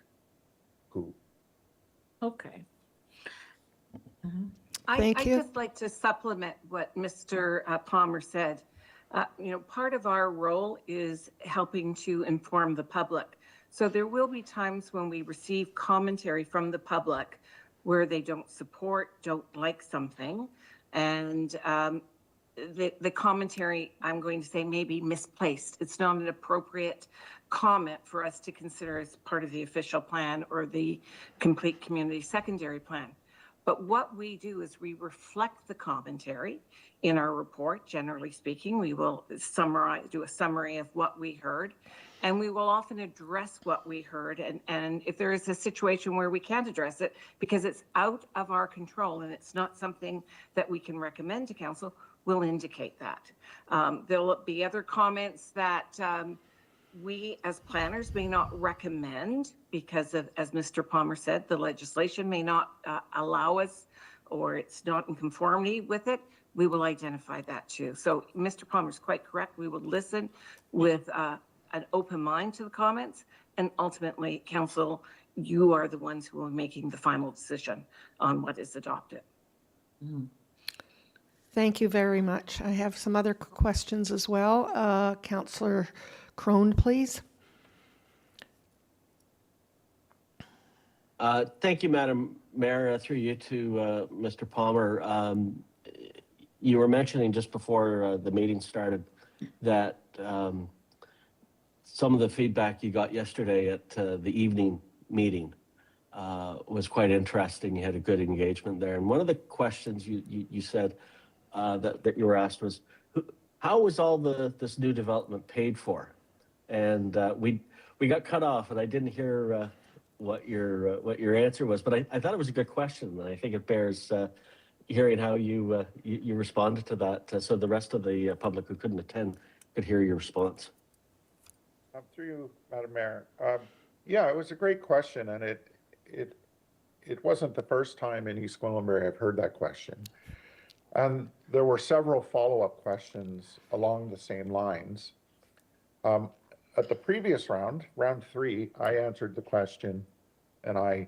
who. Okay. Thank you. I'd just like to supplement what Mr. Palmer said. Part of our role is helping to inform the public. So there will be times when we receive commentary from the public where they don't support, don't like something. And the commentary, I'm going to say, may be misplaced. It's not an appropriate comment for us to consider as part of the official plan or the complete community secondary plan. But what we do is we reflect the commentary in our report. Generally speaking, we will do a summary of what we heard, and we will often address what we heard. And if there is a situation where we can't address it because it's out of our control and it's not something that we can recommend to council, we'll indicate that. There'll be other comments that we as planners may not recommend because of, as Mr. Palmer said, the legislation may not allow us, or it's not in conformity with it. we will identify that too. So Mr. Palmer's quite correct. We will listen with an open mind to the comments, and ultimately, council, you are the ones who are making the final decision on what is adopted. Thank you very much. I have some other questions as well. Councillor Crone, please. Thank you, Madam Mayor. Through you to Mr. Palmer. You were mentioning just before the meeting started that some of the feedback you got yesterday at the evening meeting was quite interesting. You had a good engagement there. And one of the questions you said that you were asked was, how was all this new development paid for? And we got cut off, and I didn't hear what your answer was, but I thought it was a good question, and I think it bears hearing how you responded to that, so the rest of the public who couldn't attend could hear your response. Through you, Madam Mayor. Yeah, it was a great question, and it wasn't the first time in East Gwillimbury I've heard that question. And there were several follow-up questions along the same lines. At the previous round 3, I answered the question and I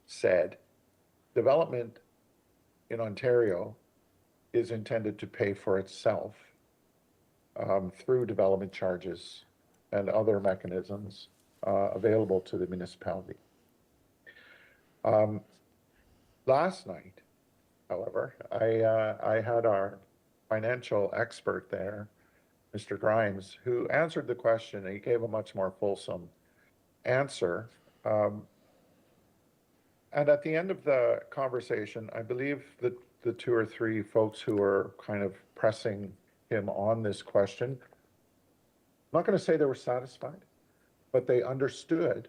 said, development in Ontario is intended to pay for itself through development charges and other mechanisms available to the municipality. Last night, however, I had our financial expert there, Mr. Grimes, who answered the question, and he gave a much more fulsome answer. And at the end of the conversation, I believe that the 2 or 3 folks who were kind of pressing him on this question, I'm not going to say they were satisfied, but they understood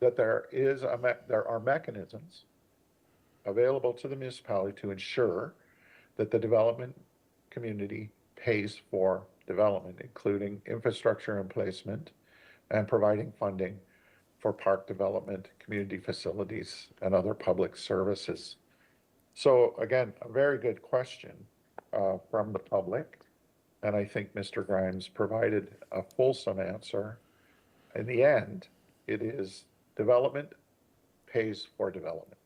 that there are mechanisms available to the municipality to ensure that the development community pays for development, including infrastructure emplacement and providing funding for park development, community facilities, and other public services. So again, a very good question from the public. And I think Mr. Grimes provided a fulsome answer. In the end, it is development pays for development.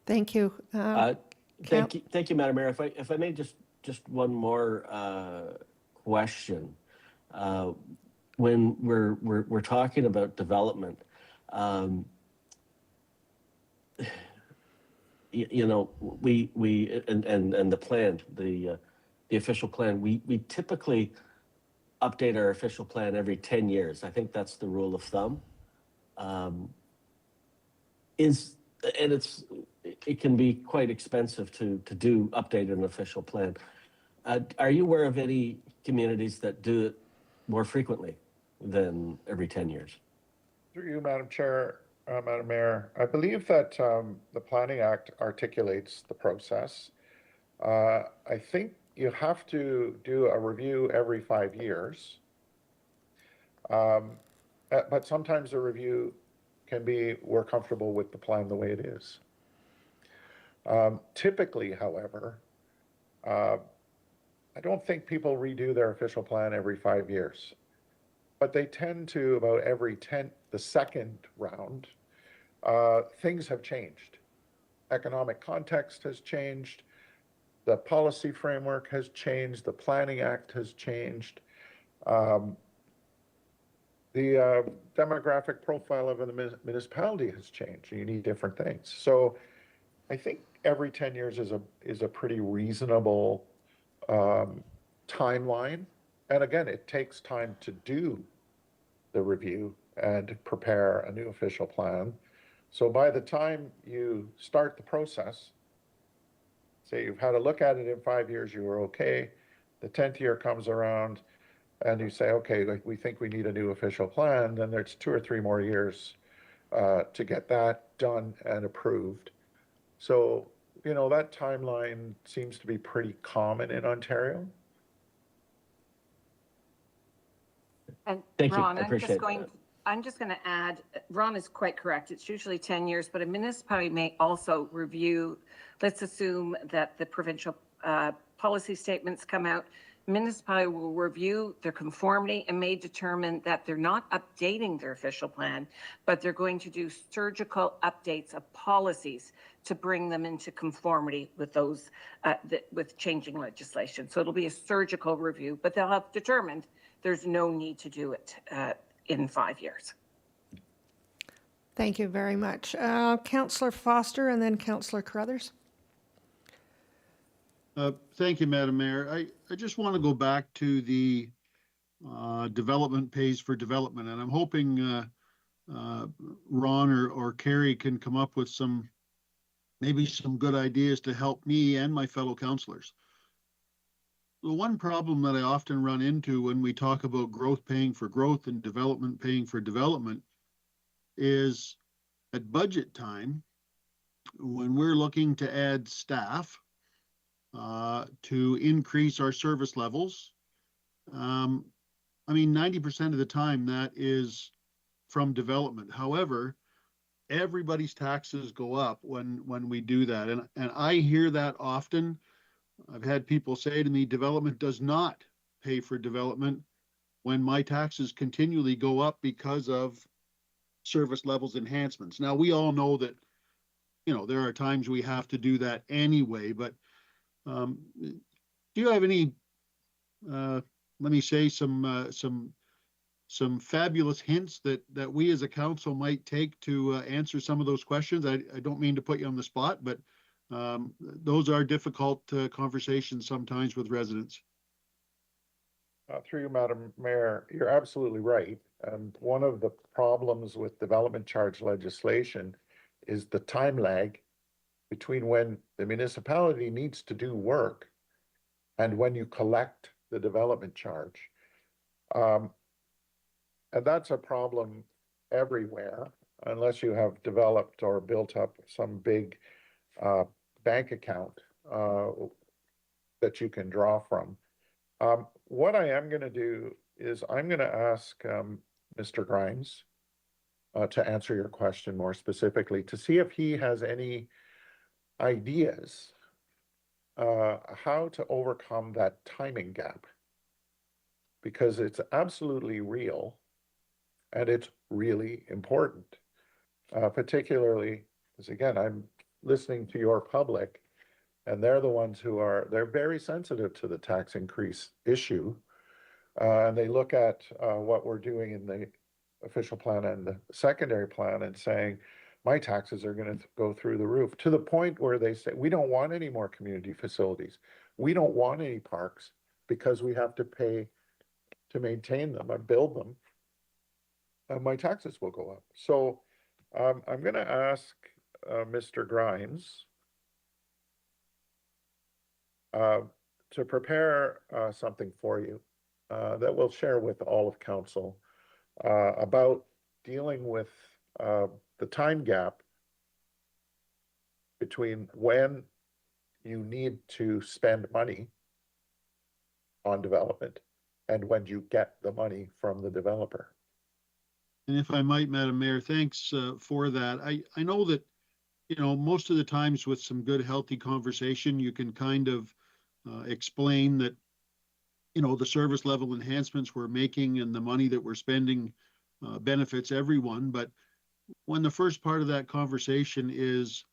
Thank you. Thank you, Madam Mayor. If I may just one more question. When we're talking about development, you know, we and the plan, the official plan, we typically update our official plan every 10 years. I think that's the rule of thumb. It can be quite expensive to update an official plan. Are you aware of any communities that do it more frequently than every 10 years? Through you, Madam Chair, Madam Mayor, I believe that the Planning Act articulates the process. I think you have to do a review every 5 years. But sometimes a review can be, we're comfortable with the plan the way it is. Typically, however, I don't think people redo their official plan every 5 years, but they tend to about the second round. Things have changed. Economic context has changed. The policy framework has changed. The Planning Act has changed. The demographic profile of the municipality has changed. You need different things. So I think every 10 years is a pretty reasonable timeline. And again, it takes time to do the review and prepare a new official plan. So by the time you start the process, say you've had a look at it in 5 years, you were okay. The 10th year comes around and you say, okay, we think we need a new official plan. Then there's 2 or 3 more years to get that done and approved. So, you know, that timeline seems to be pretty common in Ontario. And Thank you. Ron, I appreciate that. I'm just going to add, Ron is quite correct. It's usually 10 years, but a municipality may also review, let's assume that the provincial policy statements come out. Municipality will review their conformity and may determine that they're not updating their official plan, but they're going to do surgical updates of policies to bring them into conformity with those, with changing legislation. So it'll be a surgical review, but they'll have determined there's no need to do it in 5 years. Thank you very much. Councillor Foster and then Councillor Carruthers. Thank you, Madam Mayor. I just want to go back to the development pays for development, and I'm hoping Ron or Carrie can come up with maybe some good ideas to help me and my fellow councillors. The one problem that I often run into when we talk about growth paying for growth and development paying for development is at budget time, when we're looking to add staff to increase our service levels. I mean, 90% of the time that is from development. However, everybody's taxes go up when we do that. And I hear that often. I've had people say to me, development does not pay for development when my taxes continually go up because of service levels enhancements. Now, we all know that, you know, there are times we have to do that anyway, but do you have any, let me say, some fabulous hints that we as a council might take to answer some of those questions? I don't mean to put you on the spot, but those are difficult conversations sometimes with residents. Through you, Madam Mayor, you're absolutely right. And one of the problems with development charge legislation is the time lag between when the municipality needs to do work and when you collect the development charge. And that's a problem everywhere, unless you have developed or built up some big bank account that you can draw from. What I am going to do is I'm going to ask Mr. Grimes to answer your question more specifically, to see if he has any ideas how to overcome that timing gap, because it's absolutely real and it's really important, particularly because, again, I'm listening to your public and they're the ones they're very sensitive to the tax increase issue, and they look at what we're doing in the official plan and the secondary plan and saying, my taxes are going to go through the roof, to the point where they say, we don't want any more community facilities. We don't want any parks because we have to pay to maintain them or build them. And my taxes will go up. So I'm going to ask Mr. Grimes to prepare something for you that we'll share with all of council about dealing with the time gap between when you need to spend money on development and when you get the money from the developer. And if I might, Madam Mayor, thanks for that. I know that, you know, most of the times with some good, healthy conversation, you can kind of explain that, you know, the service level enhancements we're making and the money that we're spending benefits everyone. But when the first part of that conversation is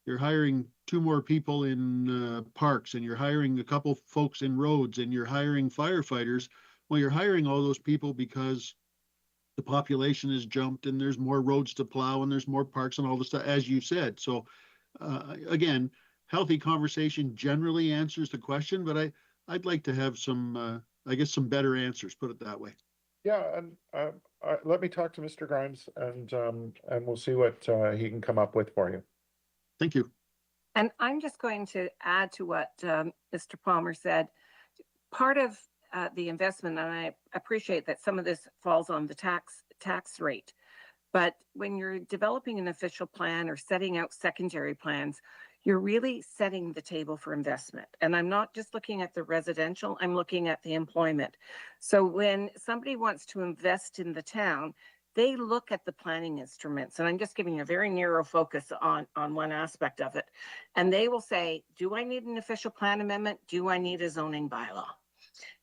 you're hiring 2 more people in parks, and you're hiring a couple folks in roads, and you're hiring firefighters, well, you're hiring all those people because the population has jumped and there's more roads to plow and there's more parks and all this stuff, as you said. So again, healthy conversation generally answers the question, but I'd like to have some, I guess, some better answers, put it that way. Yeah, and let me talk to Mr. Grimes, and we'll see what he can come up with for you. Thank you. And I'm just going to add to what Mr. Palmer said. Part of the investment, and I appreciate that some of this falls on the tax rate, but when you're developing an official plan or setting out secondary plans, you're really setting the table for investment. And I'm not just looking at the residential, I'm looking at the employment. So when somebody wants to invest in the town, they look at the planning instruments, and I'm just giving you a very narrow focus on one aspect of it. And they will say, do I need an official plan amendment? Do I need a zoning bylaw?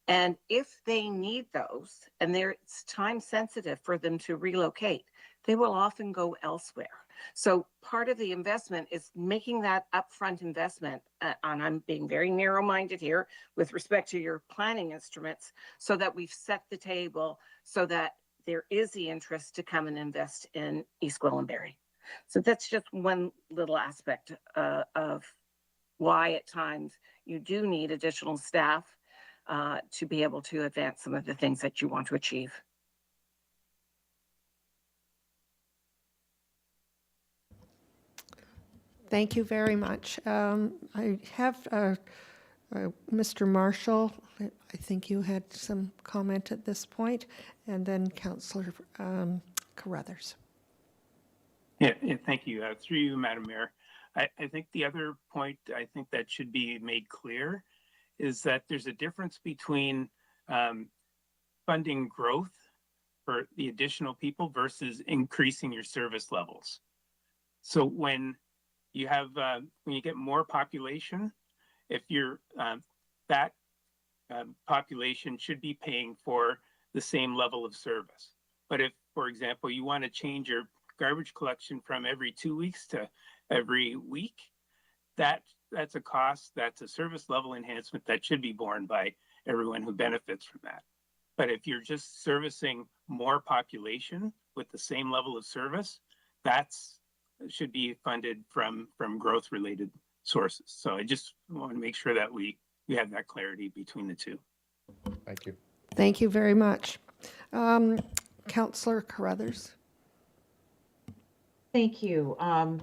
And if they need those, and it's time sensitive for them to relocate, they will often go elsewhere. So part of the investment is making that upfront investment, and I'm being very narrow-minded here with respect to your planning instruments, so that we've set the table so that there is the interest to come and invest in East Gwillimbury. So that's just one little aspect of why at times you do need additional staff to be able to advance some of the things that you want to achieve. Thank you very much. I have Mr. Marshall. I think you had some comment at this point, and then Councillor Carruthers. Yeah, thank you. Through you, Madam Mayor. I think the other point I think that should be made clear is that there's a difference between funding growth for the additional people versus increasing your service levels. So when you have, when you get more population, if you're, that population should be paying for the same level of service. But if, for example, you want to change your garbage collection from every 2 weeks to every week, that's a cost, that's a service level enhancement that should be borne by everyone who benefits from that. But if you're just servicing more population with the same level of service, that's should be funded from growth related sources. So I just want to make sure that we have that clarity between the two. Thank you. Thank you very much. Councillor Carruthers. Thank you. And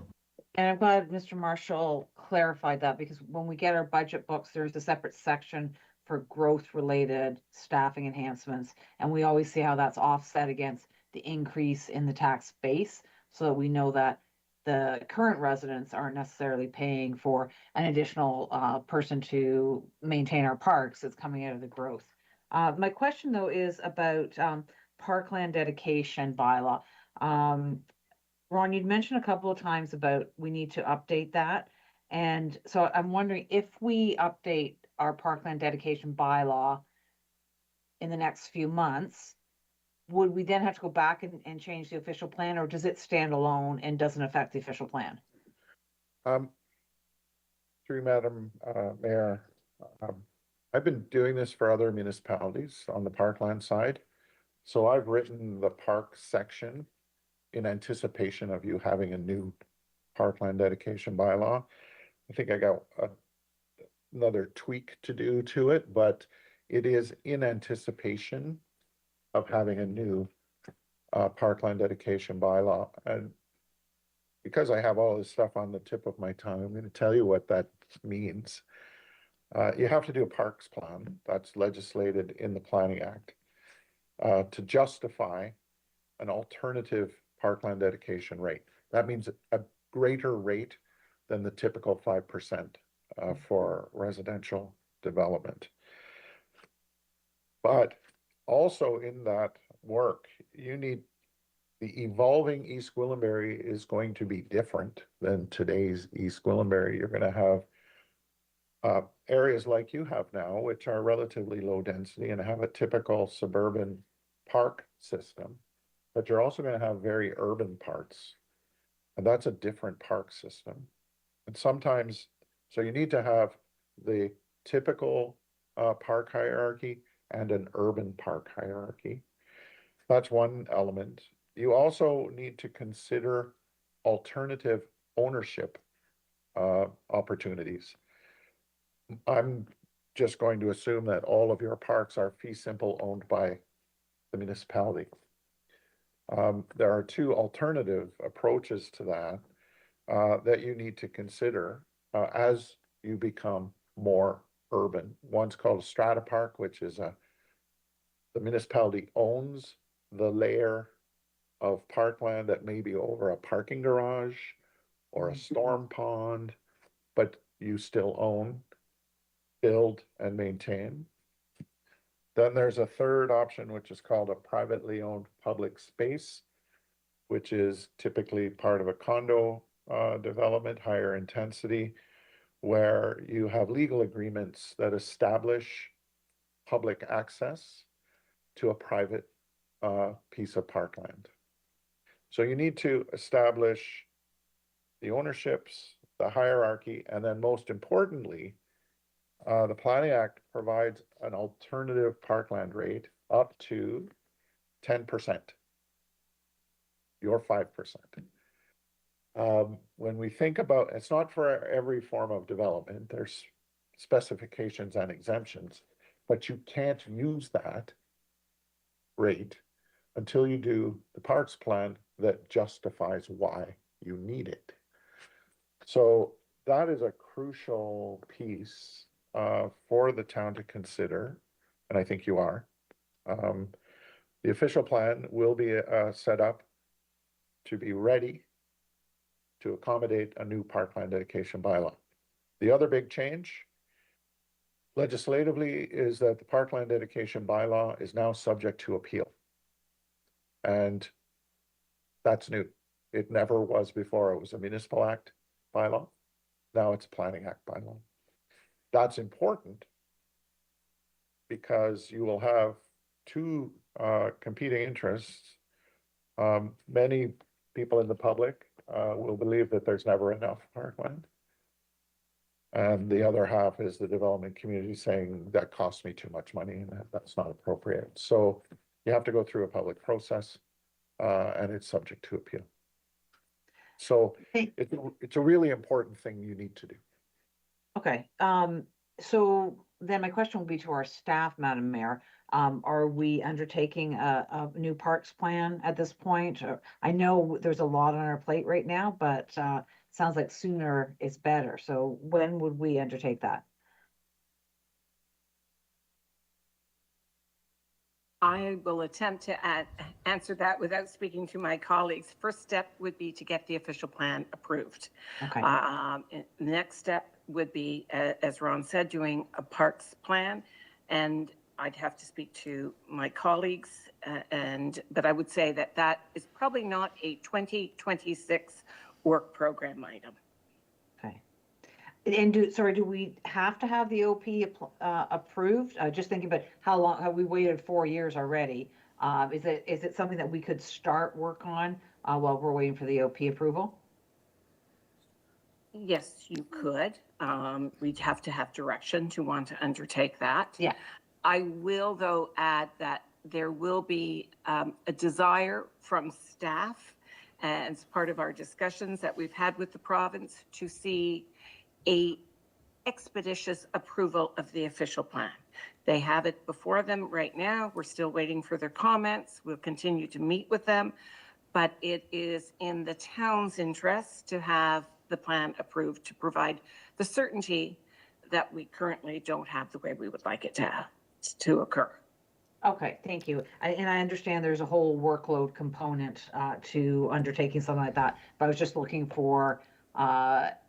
I'm glad Mr. Marshall clarified that, because when we get our budget books, there's a separate section for growth-related staffing enhancements. And we always see how that's offset against the increase in the tax base, so that we know that the current residents aren't necessarily paying for an additional person to maintain our parks. It's coming out of the growth. My question, though, is about parkland dedication bylaw. Ron, you'd mentioned a couple of times about we need to update that. And so I'm wondering, if we update our parkland dedication bylaw in the next few months, would we then have to go back and change the official plan, or does it stand alone and doesn't affect the official plan? Through Madam Mayor, I've been doing this for other municipalities on the parkland side. So I've written the park section in anticipation of you having a new parkland dedication bylaw. I think I got another tweak to do to it, but it is in anticipation of having a new parkland dedication bylaw. And because I have all this stuff on the tip of my tongue, I'm going to tell you what that means. You have to do a parks plan that's legislated in the Planning Act to justify an alternative parkland dedication rate. That means a greater rate than the typical 5% for residential development. But also in that work, you need the evolving East Gwillimbury is going to be different than today's East Gwillimbury. You're going to have areas like you have now, which are relatively low density and have a typical suburban park system, but you're also going to have very urban parts, and that's a different park system. And sometimes, so you need to have the typical park hierarchy and an urban park hierarchy. That's one element. You also need to consider alternative ownership opportunities. I'm just going to assume that all of your parks are fee simple owned by the municipality. There are two alternative approaches to that that you need to consider as you become more urban. One's called a strata park, which is the municipality owns the layer of parkland that may be over a parking garage or a storm pond, but you still own, build, and maintain. Then there's a third option, which is called a privately owned public space, which is typically part of a condo development, higher intensity, where you have legal agreements that establish public access to a private piece of parkland. So you need to establish the ownerships, the hierarchy, and then most importantly, the Planning Act provides an alternative parkland rate up to 10%. Your 5%. When we think about, it's not for every form of development, there's specifications and exemptions, but you can't use that rate until you do the parks plan that justifies why you need it. So that is a crucial piece for the town to consider, and I think you are. The official plan will be set up to be ready to accommodate a new parkland dedication bylaw. The other big change legislatively is that the parkland dedication bylaw is now subject to appeal. And that's new. It never was before. It was a municipal act bylaw. Now it's a planning act bylaw. That's important because you will have two competing interests. Many people in the public will believe that there's never enough parkland. And the other half is the development community saying that costs me too much money and that's not appropriate. So you have to go through a public process and it's subject to appeal. So it's a really important thing you need to do. Okay, so then my question will be to our staff, Madam Mayor. Are we undertaking a new parks plan at this point? I know there's a lot on our plate right now, but sounds like sooner is better. So when would we undertake that? I will attempt to answer that without speaking to my colleagues. First step would be to get the official plan approved. Okay. Next step would be, as Ron said, doing a parks plan, and I'd have to speak to my colleagues, but I would say that that is probably not a 2026 work program item. Okay. And do we have to have the OP approved? Just thinking about how long have we waited 4 years already? Is it something that we could start work on while we're waiting for the OP approval? Yes, you could. We'd have to have direction to want to undertake that. Yeah. I will, though, add that there will be a desire from staff, and as part of our discussions that we've had with the province, to see a expeditious approval of the official plan. They have it before them right now. We're still waiting for their comments. We'll continue to meet with them, but it is in the town's interest to have the plan approved to provide the certainty that we currently don't have the way we would like it to occur. Okay, thank you. And I understand there's a whole workload component to undertaking something like that, but I was just looking for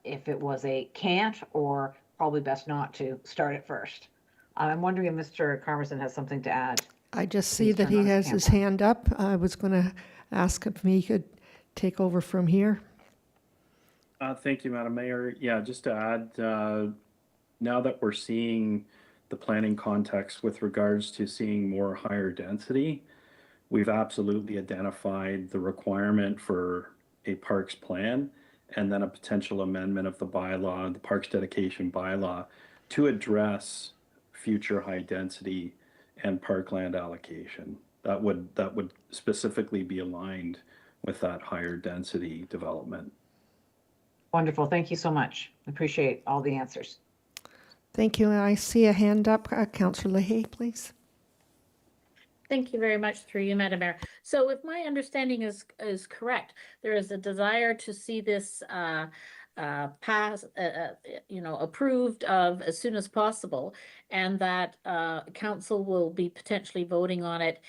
if it was a can't or probably best not to start it first. I'm wondering if Mr. Carverson has something to add. I just see Please that turn he on his has his camera. hand up. I was going to ask if he could take over from here. Thank you, Madam Mayor. Yeah, just to add, now that we're seeing the planning context with regards to seeing more higher density, we've absolutely identified the requirement for a parks plan and then a potential amendment of the bylaw, the parks dedication bylaw, to address future high density and parkland allocation. That would specifically be aligned with that higher density development. Wonderful. Thank you so much. Appreciate all the answers. Thank you. I see a hand up. Councillor Leahy, please. Thank you very much, through you, Madam Mayor. So if my understanding is correct, there is a desire to see this pass, approved of as soon as possible, and that council will be potentially voting on it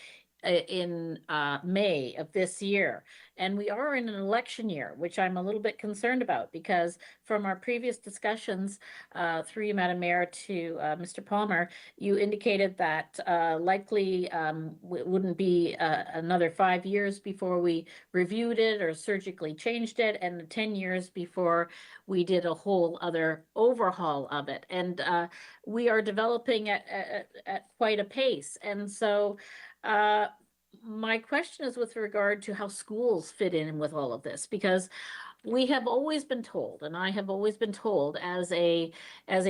in May of this year. And we are in an election year, which I'm a little bit concerned about because from our previous discussions, through you, Madam Mayor, to Mr. Palmer, you indicated that likely it wouldn't be another 5 years before we reviewed it or surgically changed it, and 10 years before we did a whole other overhaul of it. And we are developing at quite a pace. And so my question is with regard to how schools fit in with all of this, because we have always been told, and I have always been told as a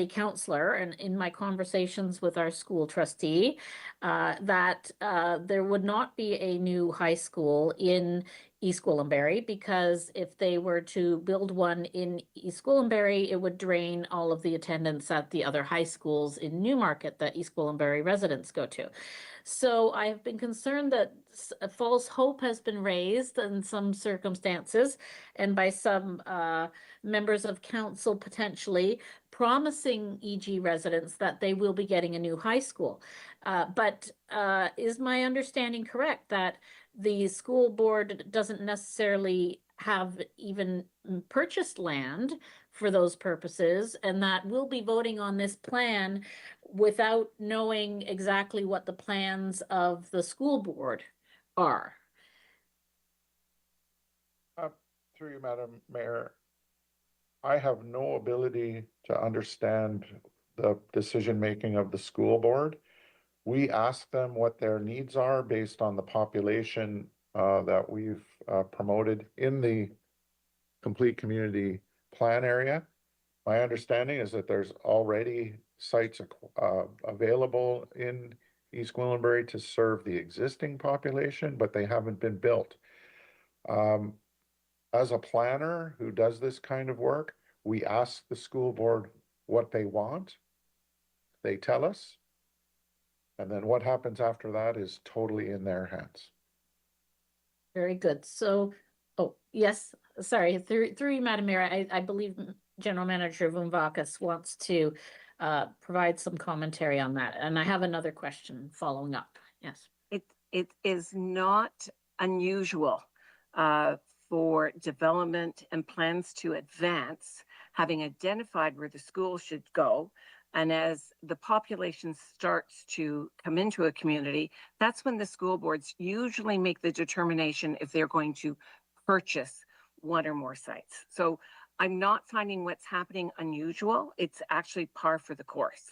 counselor and in my conversations with our school trustee, that there would not be a new high school in East Gwillimbury, because if they were to build one in East Gwillimbury, it would drain all of the attendance at the other high schools in Newmarket that East Gwillimbury residents go to. So I have been concerned that a false hope has been raised in some circumstances and by some members of council potentially promising EG residents that they will be getting a new high school. But is my understanding correct that the school board doesn't necessarily have even purchased land for those purposes, and that we'll be voting on this plan without knowing exactly what the plans of the school board are? Through you, Madam Mayor, I have no ability to understand the decision-making of the school board. We ask them what their needs are based on the population that we've promoted in the complete community plan area. My understanding is that there's already sites available in East Gwillimbury to serve the existing population, but they haven't been built. As a planner who does this kind of work, we ask the school board what they want. They tell us. And then what happens after that is totally in their hands. Very good. So, oh, yes, sorry, through you, Madam Mayor, I believe General Manager Voonvakas wants to provide some commentary on that. And I have another question following up. Yes. It is not unusual for development and plans to advance, having identified where the school should go. And as the population starts to come into a community, that's when the school boards usually make the determination if they're going to purchase one or more sites. So I'm not finding what's happening unusual. It's actually par for the course.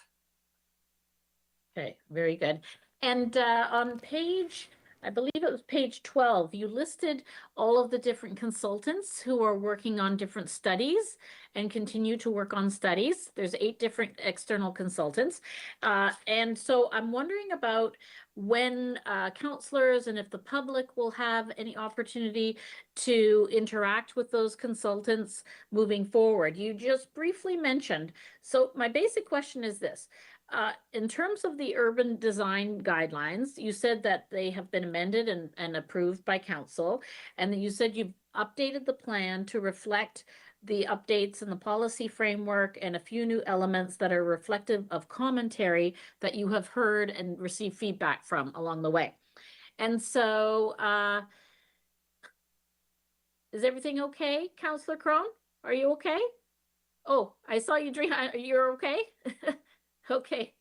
Okay, very good. And on page, I believe it was page 12, you listed all of the different consultants who are working on different studies and continue to work on studies. There's 8 different external consultants. And so I'm wondering about when counselors and if the public will have any opportunity to interact with those consultants moving forward. You just briefly mentioned, so my basic question is this. In terms of the urban design guidelines, you said that they have been amended and approved by council, and that you said you've updated the plan to reflect the updates in the policy framework and a few new elements that are reflective of commentary that you have heard and received feedback from along the way. And so, is everything okay, Councillor Crone? Are you okay? Oh, I saw you drink. You're okay? Okay.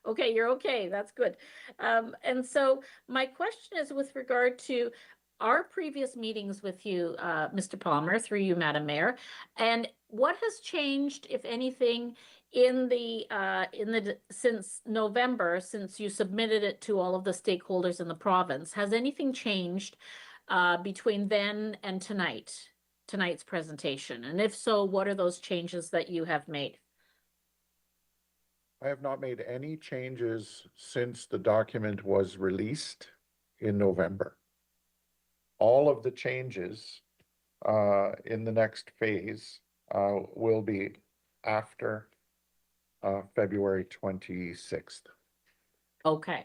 Okay, you're okay. That's good. And so my question is with regard to our previous meetings with you, Mr. Palmer, through you, Madam Mayor, and what has changed, if anything, in the since November, since you submitted it to all of the stakeholders in the province? Has anything changed between then and tonight's presentation? And if so, what are those changes that you have made? I have not made any changes since the document was released in November. All of the changes in the next phase will be after February 26th. Okay.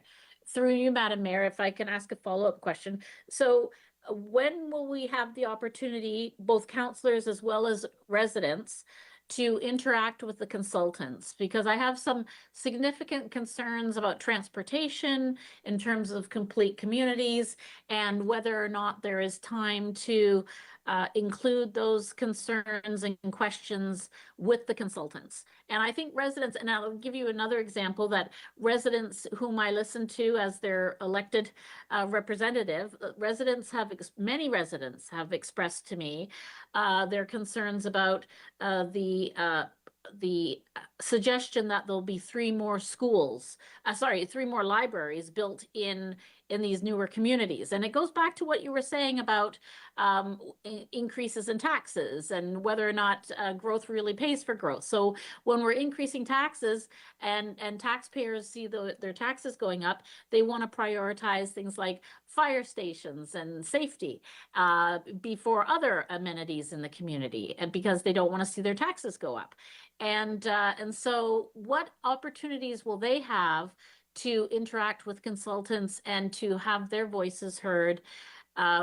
Through you, Madam Mayor, if I can ask a follow-up question. So when will we have the opportunity, both councillors as well as residents, to interact with the consultants, because I have some significant concerns about transportation in terms of complete communities, and whether or not there is time to include those concerns and questions with the consultants. And I think residents, and I'll give you another example, that residents whom I listen to as their elected representative, many residents have expressed to me their concerns about the suggestion that there'll be three more libraries built in these newer communities. And it goes back to what you were saying about increases in taxes and whether or not growth really pays for growth. So when we're increasing taxes and taxpayers see their taxes going up, they want to prioritize things like fire stations and safety before other amenities in the community, and because they don't want to see their taxes go up. And so what opportunities will they have to interact with consultants and to have their voices heard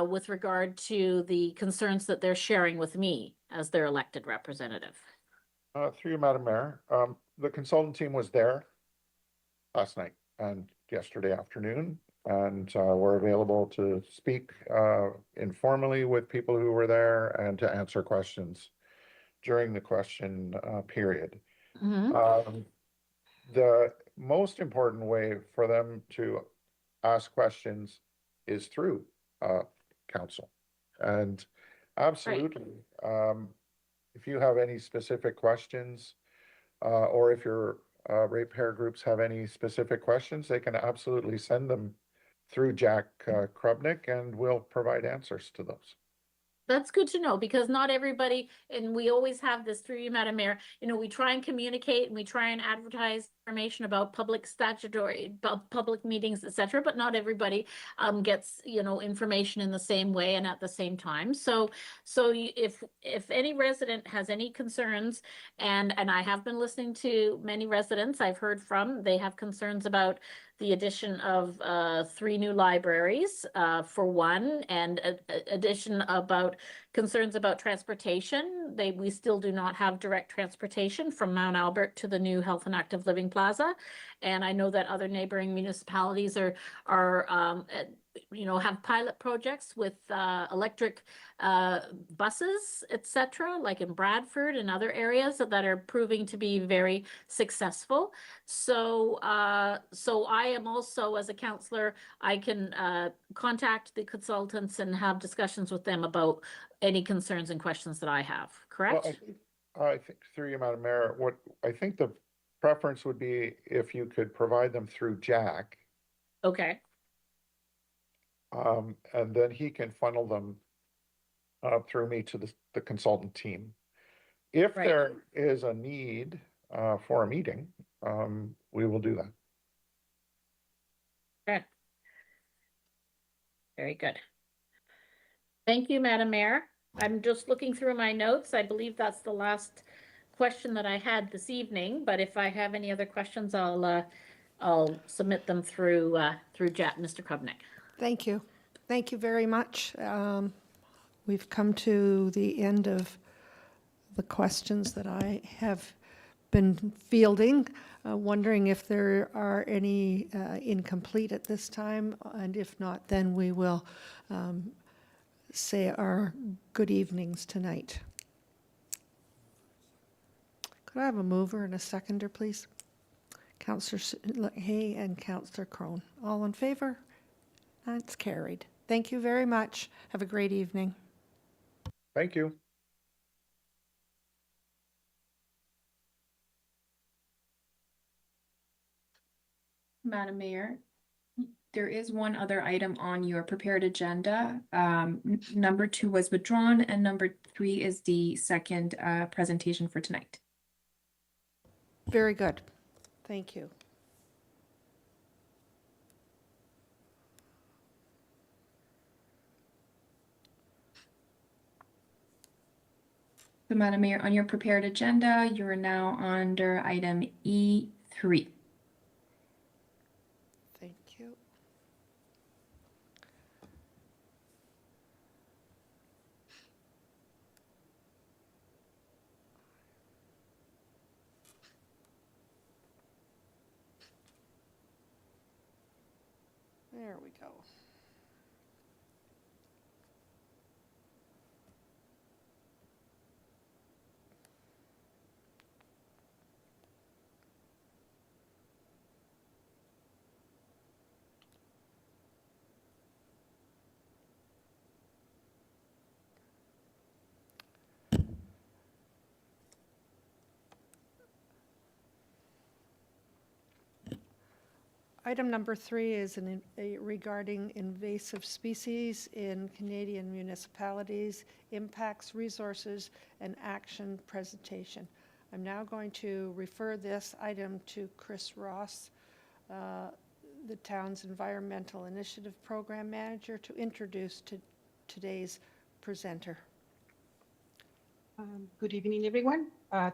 with regard to the concerns that they're sharing with me as their elected representative? Through you, Madam Mayor, the consultant team was there last night and yesterday afternoon, and were available to speak informally with people who were there and to answer questions during the question period. The most important way for them to ask questions is through council. And absolutely, if you have any specific questions, or if your ratepayer groups have any specific questions, they can absolutely send them through Jack Krubnik, and we'll provide answers to those. That's good to know, because not everybody, and we always have this through you, Madam Mayor, we try and communicate and we try and advertise information about public meetings, etc., but not everybody gets, information in the same way and at the same time. So if any resident has any concerns, and I have been listening to many residents I've heard from, they have concerns about the addition of 3 new libraries for one, and addition about concerns about transportation. We still do not have direct transportation from Mount Albert to the new Health and Active Living Plaza. And I know that other neighboring municipalities are have pilot projects with electric buses, etc., like in Bradford and other areas that are proving to be very successful. So I am also, as a councillor, I can contact the consultants and have discussions with them about any concerns and questions that I have, correct? Well, I think through you, Madam Mayor, what I think the preference would be if you could provide them through Jack. Okay. And then he can funnel them through me to the consultant team. If there is a need for a meeting, we will do that. Okay. Very good. Thank you, Madam Mayor. I'm just looking through my notes. I believe that's the last question that I had this evening, but if I have any other questions, I'll submit them through Jack, Mr. Krubnik. Thank you. Thank you very much. We've come to the end of the questions that I have been fielding, wondering if there are any incomplete at this time, and if not, then we will say our good evenings tonight. Could I have a mover and a seconder, please? Councillor Hay and Councillor Crone. All in favor? That's carried. Thank you very much. Have a great evening. Thank you. Madam Mayor, there is one other item on your prepared agenda. Number 2 was withdrawn, and number 3 is the second presentation for tonight. Very good. Thank you. So, Madam Mayor, on your prepared agenda, you are now under item E3. Thank you. There we go. Item number 3 is regarding invasive species in Canadian municipalities, impacts, resources, and action presentation. I'm now going to refer this item to Chris Ross, the town's Environmental Initiative Program Manager, to introduce today's presenter. Good evening, everyone.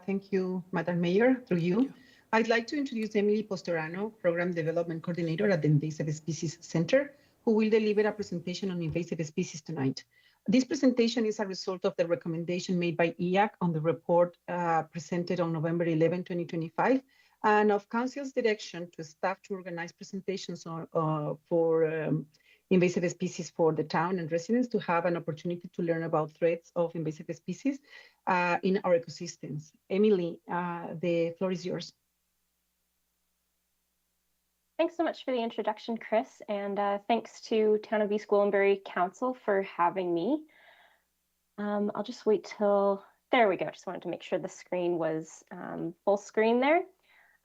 Thank you, Madam Mayor, through you. I'd like to introduce Emily Postorano, Program Development Coordinator at the Invasive Species Center, who will deliver a presentation on invasive species tonight. This presentation is a result of the recommendation made by EAC on the report presented on November 11, 2025, and of Council's direction to staff to organize presentations for invasive species for the town and residents to have an opportunity to learn about threats of invasive species in our ecosystems. Emily, the floor is yours. Thanks so much for the introduction, Chris, and thanks to Town of East Gwillimbury Council for having me. I'll just wait till, there we go. Just wanted to make sure the screen was full screen there.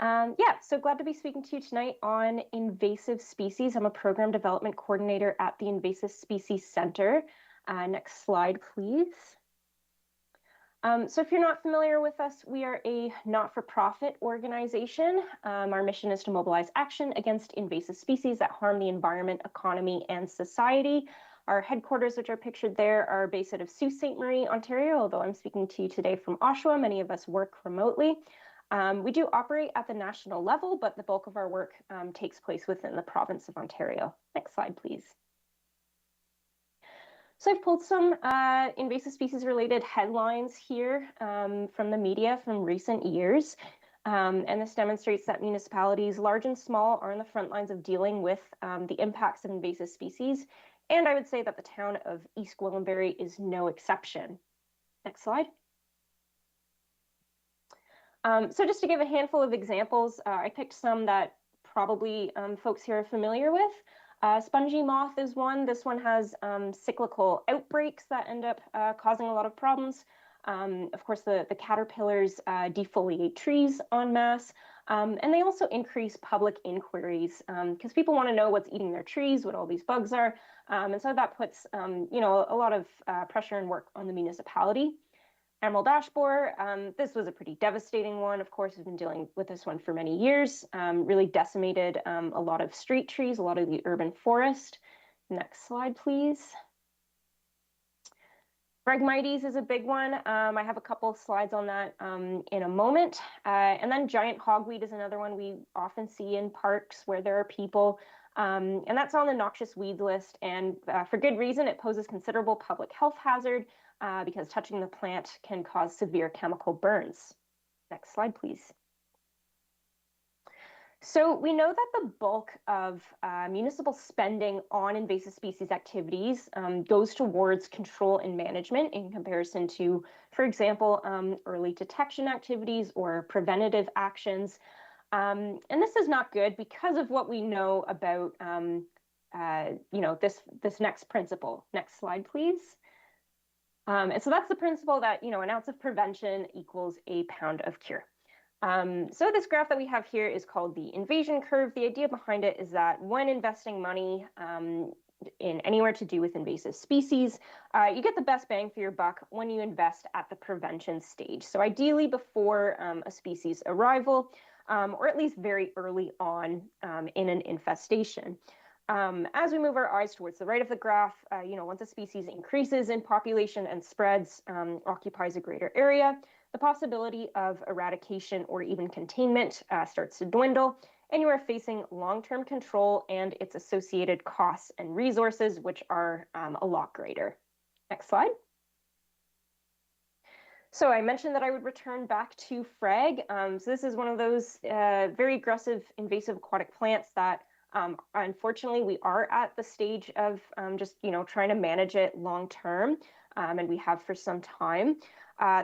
Yeah, so glad to be speaking to you tonight on invasive species. I'm a program development coordinator at the Invasive Species Center. Next slide, please. So if you're not familiar with us, we are a not-for-profit organization. Our mission is to mobilize action against invasive species that harm the environment, economy, and society. Our headquarters, which are pictured there, are based out of Sault Ste. Marie, Ontario, although I'm speaking to you today from Oshawa. Many of us work remotely. We do operate at the national level, but the bulk of our work takes place within the province of Ontario. Next slide, please. So I've pulled some invasive species related headlines here from the media from recent years. And this demonstrates that municipalities, large and small, are on the front lines of dealing with the impacts of invasive species. And I would say that the town of East Gwillimbury is no exception. Next slide. So just to give a handful of examples, I picked some that probably folks here are familiar with. Spongy moth is one. This one has cyclical outbreaks that end up causing a lot of problems. Of course, the caterpillars defoliate trees en masse, and they also increase public inquiries because people want to know what's eating their trees, what all these bugs are, and so that puts you know, a lot of pressure and work on the municipality. Emerald ash borer, this was a pretty devastating one. Of course, we've been dealing with this one for many years. Really decimated a lot of street trees, a lot of the urban forest. Next slide, please. Phragmites is a big one. I have a couple of slides on that in a moment. And then giant hogweed is another one we often see in parks where there are people. And that's on the noxious weeds list. And for good reason, it poses considerable public health hazard because touching the plant can cause severe chemical burns. Next slide, please. So we know that the bulk of municipal spending on invasive species activities goes towards control and management in comparison to, for example, early detection activities or preventative actions. And this is not good because of what we know about, you know, this next principle. Next slide, please. And so that's the principle that, you know, an ounce of prevention equals a pound of cure. So this graph that we have here is called the invasion curve. The idea behind it is that when investing money in anywhere to do with invasive species, you get the best bang for your buck when you invest at the prevention stage. So ideally before a species arrival, or at least very early on in an infestation. As we move our eyes towards the right of the graph, you know, once a species increases in population and spreads, occupies a greater area, the possibility of eradication or even containment starts to dwindle, and you are facing long-term control and its associated costs and resources, which are a lot greater. Next slide. So I mentioned that I would return back to frag. So this is one of those very aggressive invasive aquatic plants that Unfortunately, we are at the stage of just, trying to manage it long term, and we have for some time.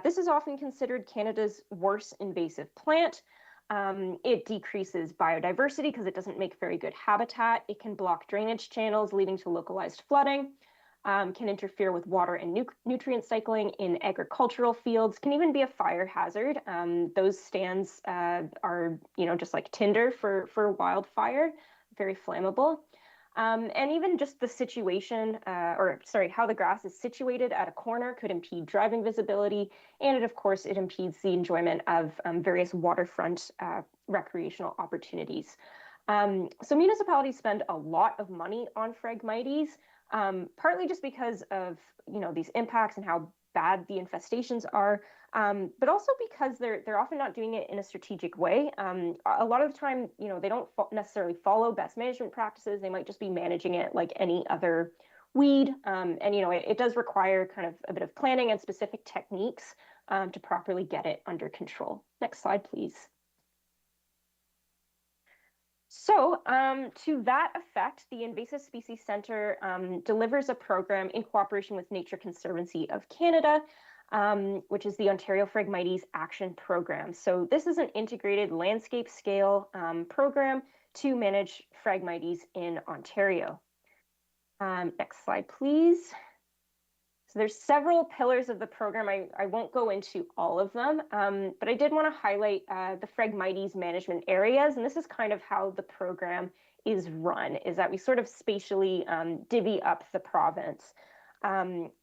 This is often considered Canada's worst invasive plant. It decreases biodiversity because it doesn't make very good habitat. It can block drainage channels, leading to localized flooding, can interfere with water and nutrient cycling in agricultural fields, can even be a fire hazard. Those stands are, just like tinder for wildfire, very flammable. And even just the situation, how the grass is situated at a corner could impede driving visibility. And of course, it impedes the enjoyment of various waterfront recreational opportunities. So municipalities spend a lot of money on Phragmites, partly just because of, these impacts and how bad the infestations are, but also because they're often not doing it in a strategic way. A lot of the time, they don't necessarily follow best management practices. They might just be managing it like any other weed. And, it does require kind of a bit of planning and specific techniques to properly get it under control. Next slide, please. So to that effect, the Invasive Species Centre delivers a program in cooperation with Nature Conservancy of Canada, which is the Ontario Phragmites Action Program. So this is an integrated landscape scale program to manage Phragmites in Ontario. Next slide, please. So there's several pillars of the program. I won't go into all of them, but I did want to highlight the Phragmites management areas. And this is kind of how the program is run, is that we sort of spatially divvy up the province.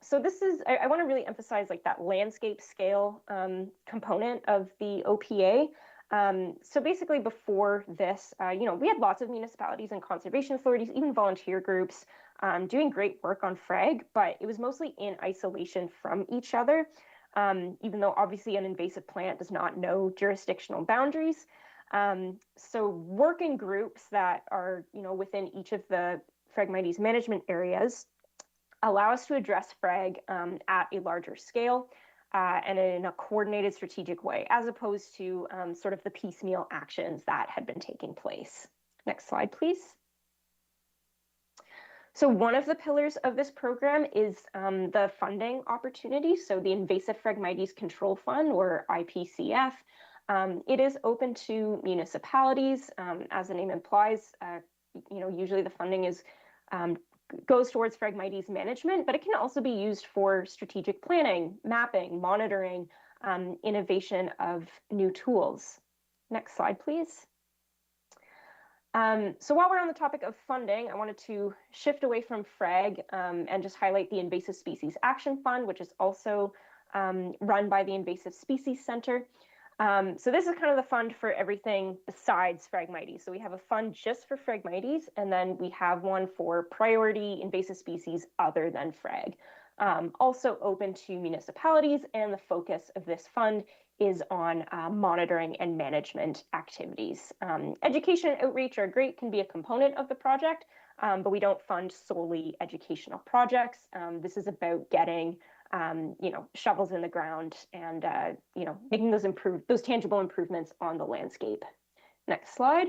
So this is, I want to really emphasize like that landscape scale component of the OPA. So basically before this, we had lots of municipalities and conservation authorities, even volunteer groups, doing great work on Phrag, but it was mostly in isolation from each other, even though obviously an invasive plant does not know jurisdictional boundaries. So working groups that are, within each of the Phragmites management areas allow us to address Phrag at a larger scale and in a coordinated strategic way, as opposed to sort of the piecemeal actions that had been taking place. Next slide, please. So one of the pillars of this program is the funding opportunity. So the Invasive Phragmites Control Fund, or IPCF, it is open to municipalities. As the name implies, usually the funding is goes towards Phragmites management, but it can also be used for strategic planning, mapping, monitoring, innovation of new tools. Next slide, please. So while we're on the topic of funding, I wanted to shift away from Phrag and just highlight the Invasive Species Action Fund, which is also run by the Invasive Species Centre. So this is kind of the fund for everything besides Phragmites. So we have a fund just for Phragmites, and then we have one for priority invasive species other than Phrag. Also open to municipalities, and the focus of this fund is on monitoring and management activities. Education and outreach are great, can be a component of the project, but we don't fund solely educational projects. This is about getting shovels in the ground and, making those tangible improvements on the landscape. Next slide.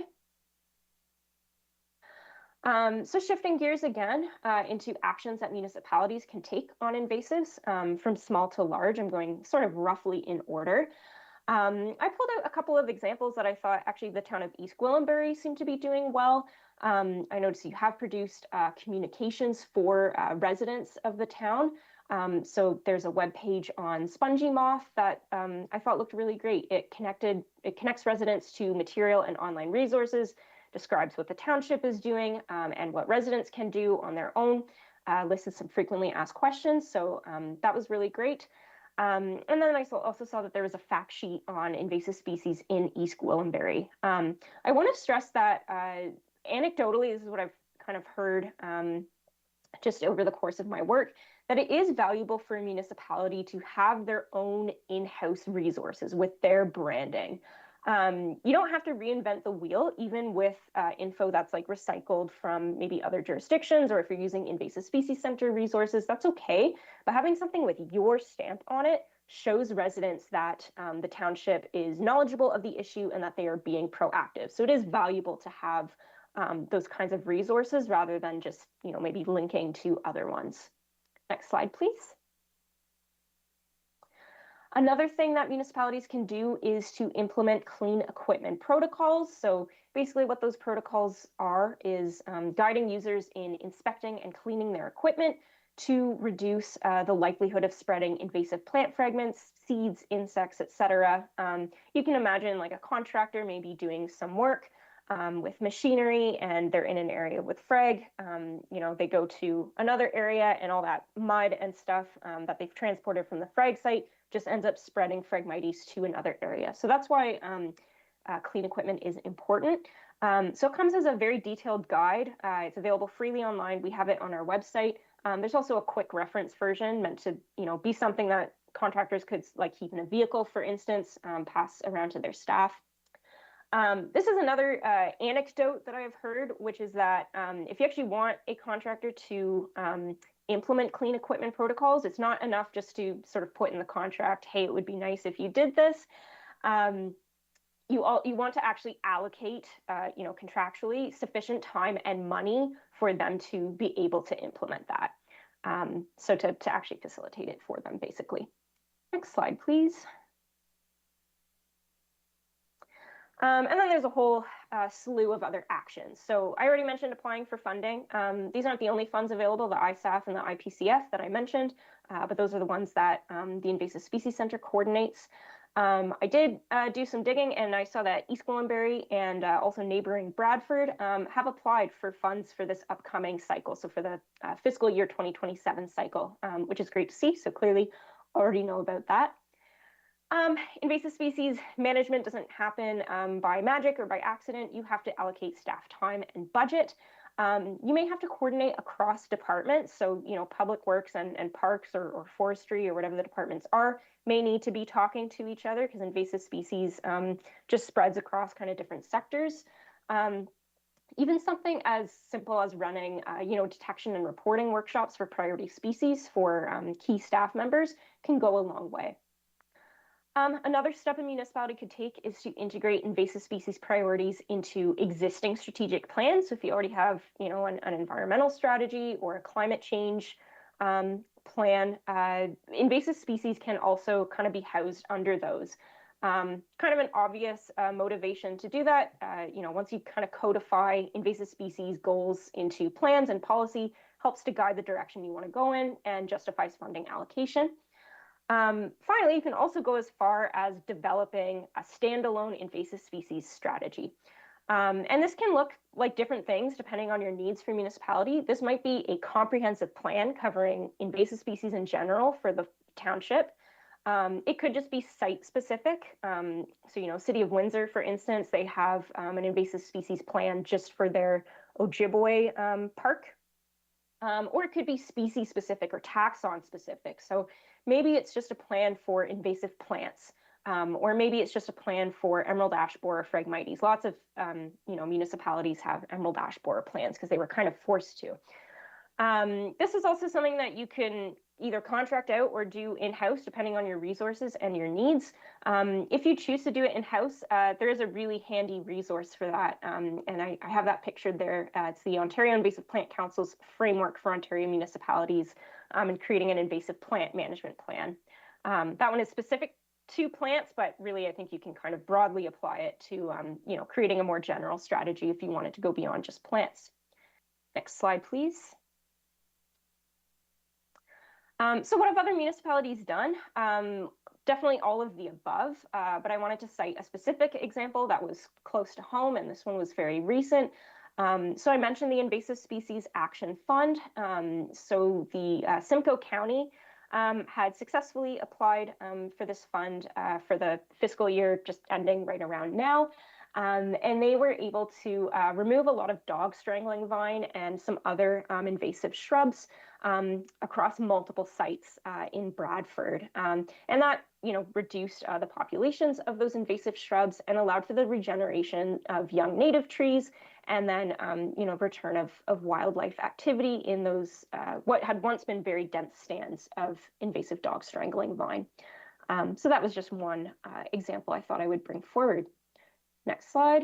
So shifting gears again into actions that municipalities can take on invasives from small to large. I'm going sort of roughly in order. I pulled out a couple of examples that I thought actually the town of East Gwillimbury seemed to be doing well. I noticed you have produced communications for residents of the town. So there's a web page on spongy moth that I thought looked really great. It connects residents to material and online resources, describes what the township is doing and what residents can do on their own, listed some frequently asked questions. So that was really great. And then I also saw that there was a fact sheet on invasive species in East Gwillimbury. I want to stress that anecdotally, this is what I've kind of heard just over the course of my work, that it is valuable for a municipality to have their own in-house resources with their branding. You don't have to reinvent the wheel, even with info that's like recycled from maybe other jurisdictions, or if you're using Invasive Species Center resources, that's okay. But having something with your stamp on it shows residents that the township is knowledgeable of the issue and that they are being proactive. So it is valuable to have those kinds of resources rather than just, maybe linking to other ones. Next slide, please. Another thing that municipalities can do is to implement clean equipment protocols. So basically what those protocols are is guiding users in inspecting and cleaning their equipment to reduce the likelihood of spreading invasive plant fragments, seeds, insects, etc. You can imagine like a contractor maybe doing some work with machinery and they're in an area with frag. They go to another area and all that mud and stuff that they've transported from the frag site just ends up spreading Phragmites to another area. So that's why clean equipment is important. So it comes as a very detailed guide. It's available freely online. We have it on our website. There's also a quick reference version meant to, be something that contractors could like keep in a vehicle, for instance, pass around to their staff. This is another anecdote that I have heard, which is that if you actually want a contractor to implement clean equipment protocols, it's not enough just to sort of put in the contract, hey, it would be nice if you did this. You want to actually allocate, contractually sufficient time and money for them to be able to implement that. So to actually facilitate it for them, basically. Next slide, please. And then there's a whole slew of other actions. So I already mentioned applying for funding. These aren't the only funds available, the ISAF and the IPCF that I mentioned, but those are the ones that the Invasive Species Center coordinates. I did do some digging and I saw that East Gwillimbury and also neighboring Bradford have applied for funds for this upcoming cycle. So for the fiscal year 2027 cycle, which is great to see. So clearly already know about that. Invasive species management doesn't happen by magic or by accident. You have to allocate staff time and budget. You may have to coordinate across departments. So, public works and parks or forestry or whatever the departments are may need to be talking to each other because invasive species just spreads across kind of different sectors. Even something as simple as running, detection and reporting workshops for priority species for key staff members can go a long way. Another step a municipality could take is to integrate invasive species priorities into existing strategic plans. So if you already have, an environmental strategy or a climate change plan, invasive species can also kind of be housed under those. Kind of an obvious motivation to do that, once you kind of codify invasive species goals into plans and policy, helps to guide the direction you want to go in and justifies funding allocation. Finally, you can also go as far as developing a standalone invasive species strategy. And this can look like different things depending on your needs for municipality. This might be a comprehensive plan covering invasive species in general for the township. It could just be site specific. So, City of Windsor, for instance, they have an invasive species plan just for their Ojibwe park. Or it could be species specific or taxon specific. So maybe it's just a plan for invasive plants, or maybe it's just a plan for emerald ash borer Phragmites. Lots of municipalities have emerald ash borer plans because they were kind of forced to. This is also something that you can either contract out or do in-house depending on your resources and your needs. If you choose to do it in-house, there is a really handy resource for that. And I have that pictured there. It's the Ontario Invasive Plant Council's framework for Ontario municipalities in creating an invasive plant management plan. That one is specific to plants, but really I think you can kind of broadly apply it to creating a more general strategy if you wanted to go beyond just plants. Next slide, please. So what have other municipalities done? Definitely all of the above, but I wanted to cite a specific example that was close to home, and this one was very recent. So I mentioned the Invasive Species Action Fund. So the Simcoe County had successfully applied for this fund for the fiscal year just ending right around now. And they were able to remove a lot of dog strangling vine and some other invasive shrubs across multiple sites in Bradford. And that, reduced the populations of those invasive shrubs and allowed for the regeneration of young native trees and then, return of wildlife activity in those, what had once been very dense stands of invasive dog strangling vine. So that was just one example I thought I would bring forward. Next slide.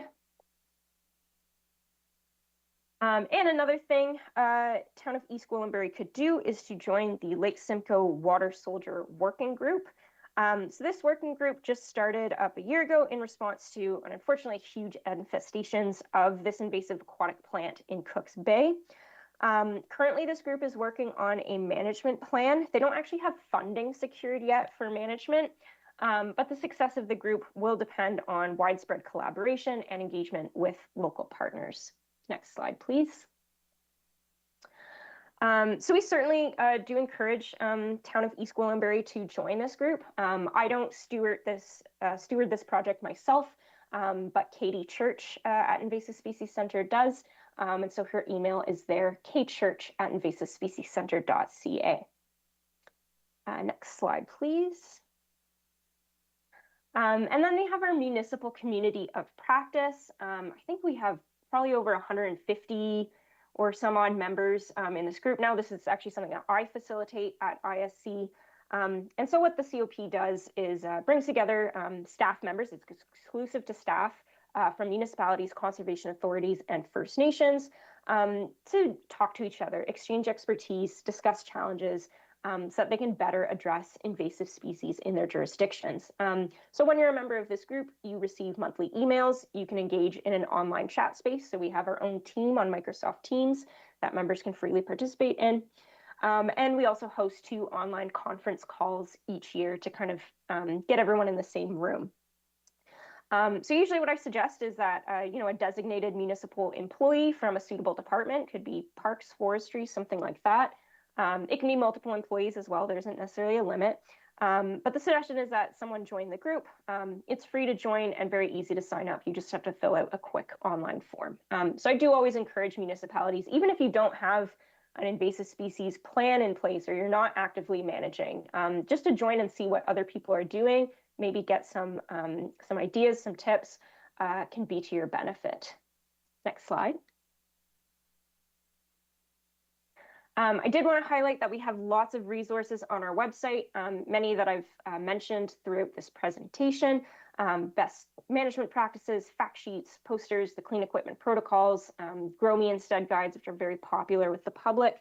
And another thing town of East Gwillimbury could do is to join the Lake Simcoe Water Soldier Working Group. So this working group just started up a year ago in response to, unfortunately, huge infestations of this invasive aquatic plant in Cooks Bay. Currently, this group is working on a management plan. They don't actually have funding secured yet for management, but the success of the group will depend on widespread collaboration and engagement with local partners. Next slide, please. So we certainly do encourage town of East Gwillimbury to join this group. I don't steward this project myself, but Katie Church at Invasive Species Center does. And so her email is there, kchurch@invasivespeciescenter.ca. Next slide, please. And then they have our municipal community of practice. I think we have probably over 150 or some odd members in this group now. This is actually something that I facilitate at ISC. And so what the COP does is brings together staff members, it's exclusive to staff from municipalities, conservation authorities, and First Nations to talk to each other, exchange expertise, discuss challenges, so that they can better address invasive species in their jurisdictions. So when you're a member of this group, you receive monthly emails. You can engage in an online chat space. So we have our own team on Microsoft Teams that members can freely participate in. And we also host 2 online conference calls each year to kind of get everyone in the same room. So usually what I suggest is that, a designated municipal employee from a suitable department, could be parks, forestry, something like that. It can be multiple employees as well. There isn't necessarily a limit. But the suggestion is that someone join the group. It's free to join and very easy to sign up. You just have to fill out a quick online form. So I do always encourage municipalities, even if you don't have an invasive species plan in place or you're not actively managing, just to join and see what other people are doing, maybe get some ideas, some tips, can be to your benefit. Next slide. I did want to highlight that we have lots of resources on our website, many that I've mentioned throughout this presentation, best management practices, fact sheets, posters, the clean equipment protocols, Grow Me Instead guides, which are very popular with the public.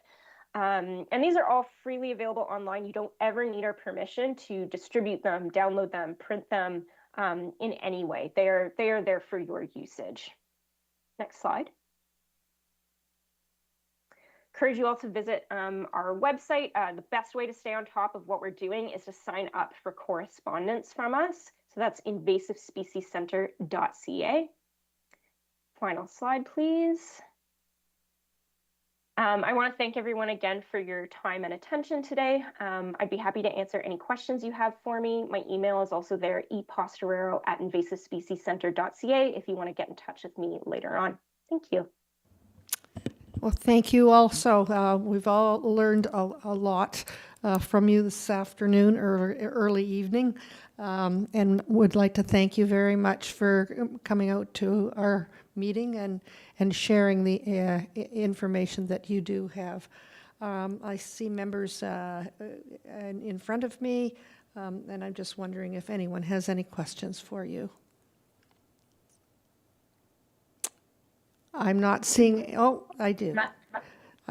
And these are all freely available online. You don't ever need our permission to distribute them, download them, print them in any way. They are there for your usage. Next slide. Encourage you all to visit our website. The best way to stay on top of what we're doing is to sign up for correspondence from us. So that's invasivespeciescenter.ca. Final slide, please. I want to thank everyone again for your time and attention today. I'd be happy to answer any questions you have for me. My email is also there, epostorero@invasivespeciescenter.ca, if you want to get in touch with me later on. Thank you. Well, thank you also. We've all learned a lot from you this afternoon or early evening, and would like to thank you very much for coming out to our meeting and sharing the information that you do have. I see members in front of me, and I'm just wondering if anyone has any questions for you. I'm not seeing, oh, I do.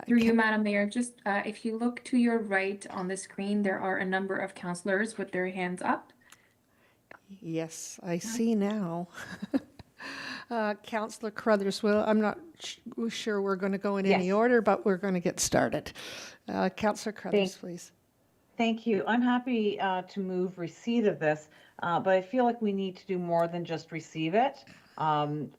Through you, Madam Mayor, just if you look to your right on the screen, there are a number of councillors with their hands up. Yes, I see now. Councillor Crothers, well, I'm not sure we're going to go in any order, but we're going to get started. Councillor Crothers, please. Thank you. I'm happy to move receipt of this, but I feel like we need to do more than just receive it.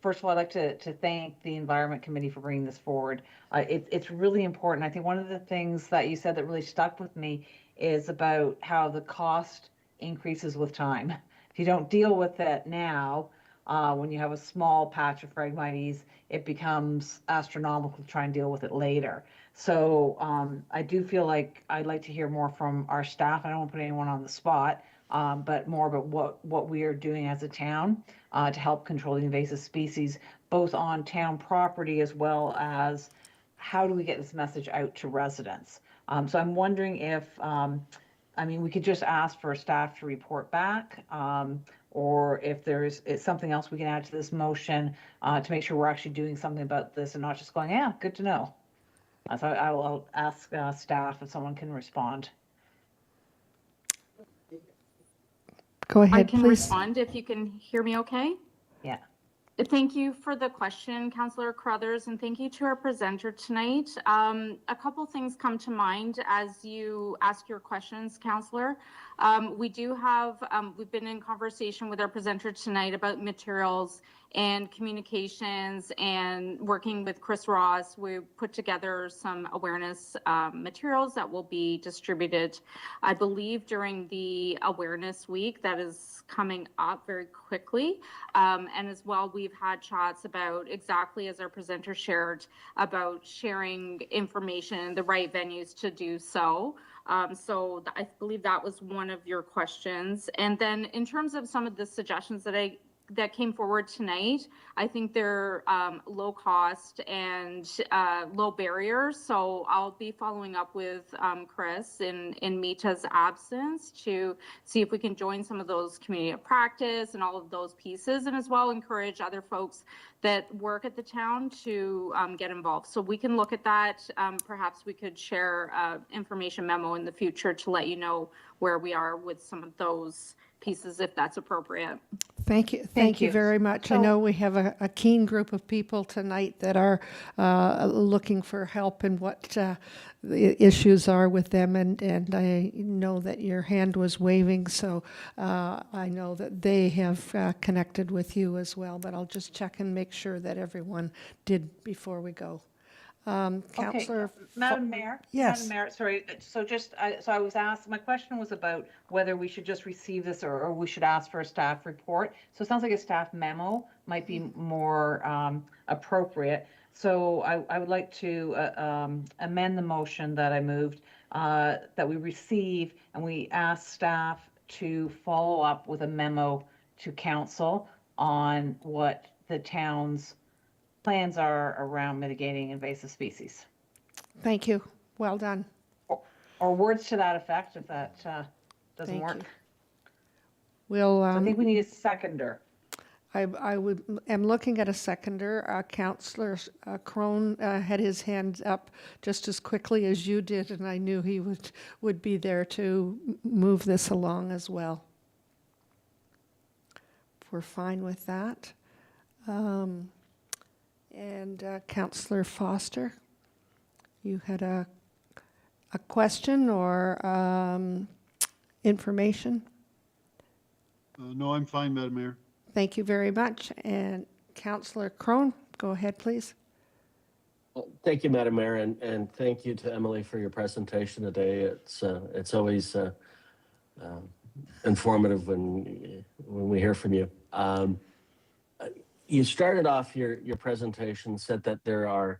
First of all, I'd like to thank the Environment Committee for bringing this forward. It's really important. I think one of the things that you said that really stuck with me is about how the cost increases with time. If you don't deal with it now, when you have a small patch of Phragmites, it becomes astronomical to try and deal with it later. So I do feel like I'd like to hear more from our staff. I don't want to put anyone on the spot, but more about what we are doing as a town to help control the invasive species, both on town property as well as how do we get this message out to residents. So I'm wondering if, we could just ask for staff to report back, or if it's something else we can add to this motion to make sure we're actually doing something about this and not just going, yeah, good to know. So I'll ask staff if someone can respond. Go I ahead, can please. respond if you can hear me okay. Yeah. Thank you for the question, Councillor Crothers, and thank you to our presenter tonight. A couple things come to mind as you ask your questions, Councillor. We do have, we've been in conversation with our presenter tonight about materials and communications and working with Chris Ross. We put together some awareness materials that will be distributed, I believe, during the awareness week that is coming up very quickly. And as well, we've had chats about exactly as our presenter shared about sharing information, the right venues to do so. So I believe that was one of your questions. And then in terms of some of the suggestions that came forward tonight, I think they're low cost and low barriers. So I'll be following up with Chris in Mita's absence to see if we can join some of those community of practice and all of those pieces, and as well encourage other folks that work at the town to get involved. So we can look at that. Perhaps we could share information memo in the future to let you know where we are with some of those pieces, if that's appropriate. Thank you. Thank you very much. I know we have a keen group of people tonight that are looking for help in what the issues are with them, and I know that your hand was waving, so I know that they have connected with you as well, but I'll just check and make sure that everyone did before we go. Councillor, Madam Mayor? Yes. Madam Mayor, sorry, so I was asked, my question was about whether we should just receive this or we should ask for a staff report. So it sounds like a staff memo might be more appropriate. So I would like to amend the motion that I moved, that we receive and we ask staff to follow up with a memo to council on what the town's plans are around mitigating invasive species. thank you. Well done. Or words to that effect, if that doesn't Thank work. you. We'll, So I think we need a seconder. am looking at a seconder. Councillor Crone had his hand up just as quickly as you did, and I knew he would be there to move this along as well. We're fine with that. And Councillor Foster, you had a question or information? No, I'm fine, Madam Mayor. Thank you very much. And Councillor Crone, go ahead, please. Thank you, Madam Mayor, and thank you to Emily for your presentation today. It's always informative when we hear from you. You started off your presentation, said that the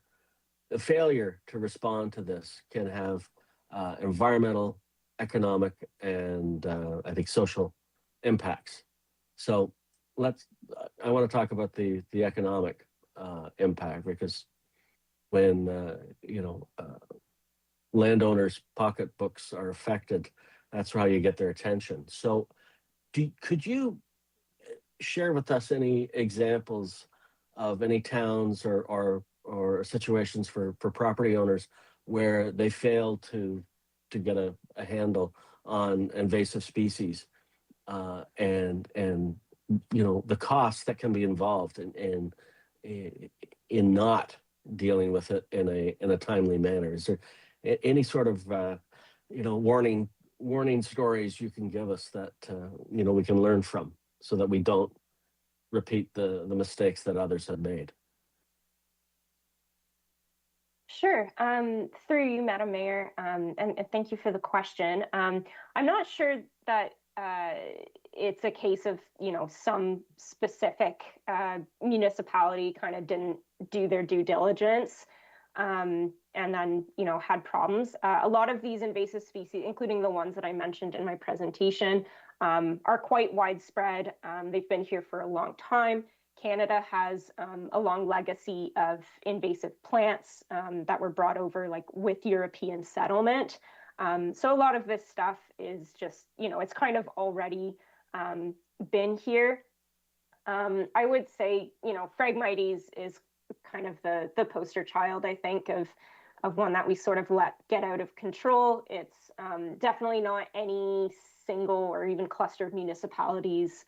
failure to respond to this can have environmental, economic, and I think social impacts. So I want to talk about the economic impact, because when landowners' pocketbooks are affected, that's how you get their attention. So could you share with us any examples of any towns or situations for property owners where they failed to get a handle on invasive species and the costs that can be involved in not dealing with it in a timely manner? Is there any sort of warning stories you can give us that we can learn from, so that we don't repeat the mistakes that others have made? Sure. Through you, Madam Mayor, and thank you for the question. I'm not sure that it's a case of, some specific municipality kind of didn't do their due diligence and then, had problems. A lot of these invasive species, including the ones that I mentioned in my presentation, are quite widespread. They've been here for a long time. Canada has a long legacy of invasive plants that were brought over with European settlement. So a lot of this stuff is just, it's kind of already been here. I would say, Phragmites is kind of the poster child, I think, of one that we sort of let get out of control. It's definitely not any single or even cluster of municipalities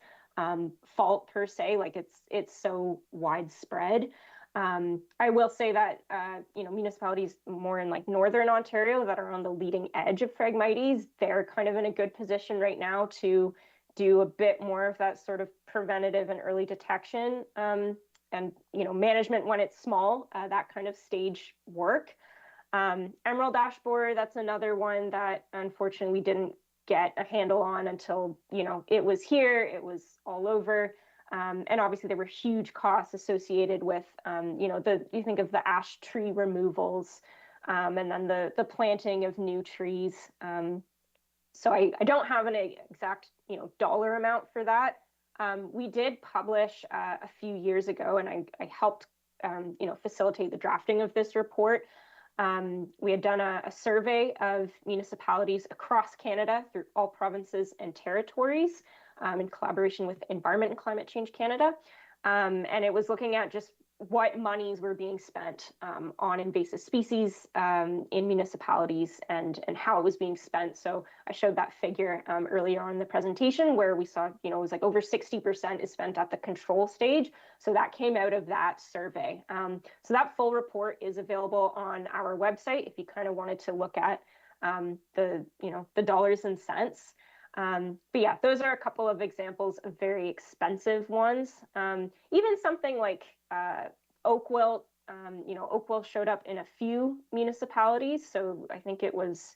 fault per se. Like it's so widespread. I will say that municipalities more in like northern Ontario that are on the leading edge of Phragmites, they're kind of in a good position right now to do a bit more of that sort of preventative and early detection and management when it's small, that kind of stage work. Emerald ash borer, that's another one that unfortunately we didn't get a handle on until it was here, it was all over. And obviously there were huge costs associated with you think of the ash tree removals and then the planting of new trees. So I don't have an exact dollar amount for that. We did publish a few years ago, and I helped facilitate the drafting of this report. We had done a survey of municipalities across Canada through all provinces and territories in collaboration with Environment and Climate Change Canada. And it was looking at just what monies were being spent on invasive species in municipalities and how it was being spent. So I showed that figure earlier on in the presentation where we saw, it was like over 60% is spent at the control stage. So that came out of that survey. So that full report is available on our website if you kind of wanted to look at the dollars and cents. But yeah, those are a couple of examples of very expensive ones. Even something like oak wilt, oak wilt showed up in a few municipalities. So I think it was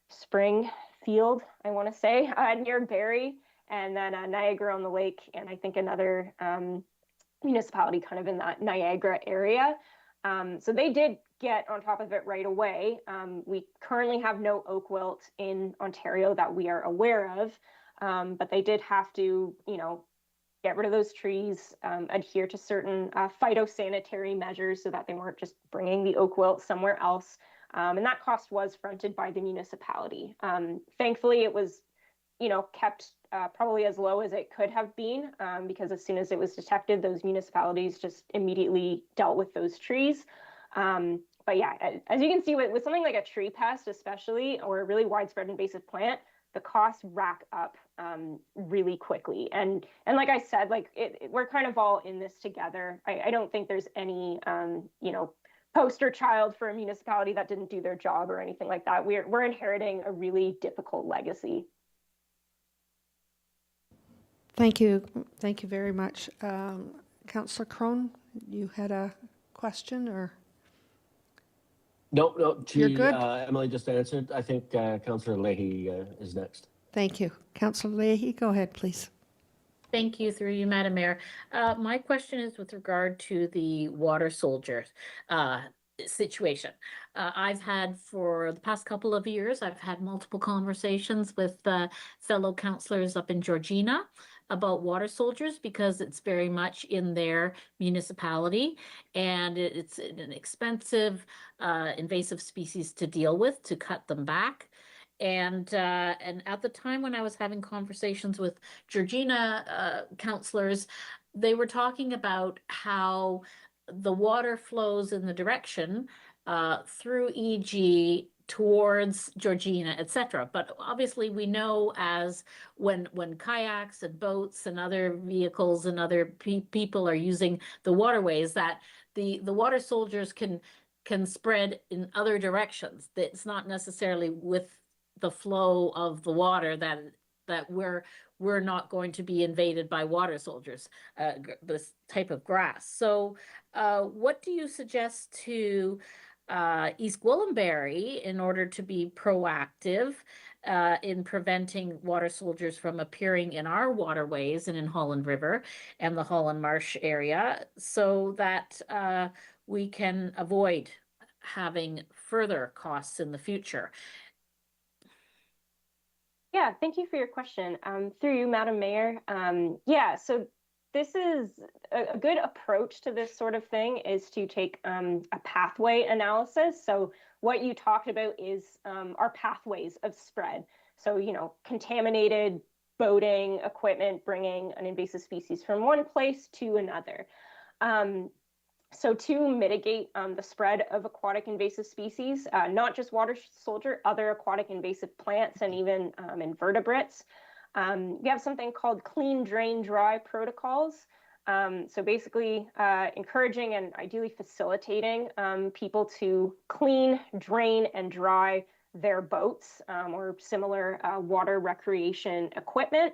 Springfield, I want to say, near Barrie, and then Niagara on the Lake, and I think another municipality kind of in that Niagara area. So they did get on top of it right away. We currently have no oak wilt in Ontario that we are aware of, but they did have to, get rid of those trees, adhere to certain phytosanitary measures so that they weren't just bringing the oak wilt somewhere else. And that cost was fronted by the municipality. Thankfully, it was, kept probably as low as it could have been because as soon as it was detected, those municipalities just immediately dealt with those trees. But yeah, as you can see with something like a tree pest, especially, or a really widespread invasive plant, the costs rack up really quickly. And like I said, we're kind of all in this together. I don't think there's any, poster child for a municipality that didn't do their job or anything like that. We're inheriting a really difficult legacy. Thank you. Thank you very much. Councillor Crone, you had a question or? No, You're good? Emily just answered. I think Councillor Leahy is next. Thank you. Councillor Leahy, go ahead, please. Thank you, through you, Madam Mayor. My question is with regard to the water soldiers situation. I've had for the past couple of years, I've had multiple conversations with fellow councillors up in Georgina about water soldiers because it's very much in their municipality and it's an expensive invasive species to deal with, to cut them back. And at the time when I was having conversations with Georgina councillors, they were talking about how the water flows in the direction through EG towards Georgina, etc. But obviously we know as when kayaks and boats and other vehicles and other people are using the waterways, that the water soldiers can spread in other directions. It's not necessarily with the flow of the water that we're not going to be invaded by water soldiers, this type of grass. So what do you suggest to East Gwillimbury in order to be proactive in preventing water soldiers from appearing in our waterways and in Holland River and the Holland Marsh area so that we can avoid having further costs in the future? Yeah, thank you for your question. Through you, Madam Mayor. Yeah, so this is a good approach to this sort of thing is to take a pathway analysis. So what you talked about is our pathways of spread. So, contaminated boating equipment bringing an invasive species from one place to another. So to mitigate the spread of aquatic invasive species, not just water soldier, other aquatic invasive plants and even invertebrates, we have something called clean, drain, dry protocols. So basically encouraging and ideally facilitating people to clean, drain, and dry their boats or similar water recreation equipment.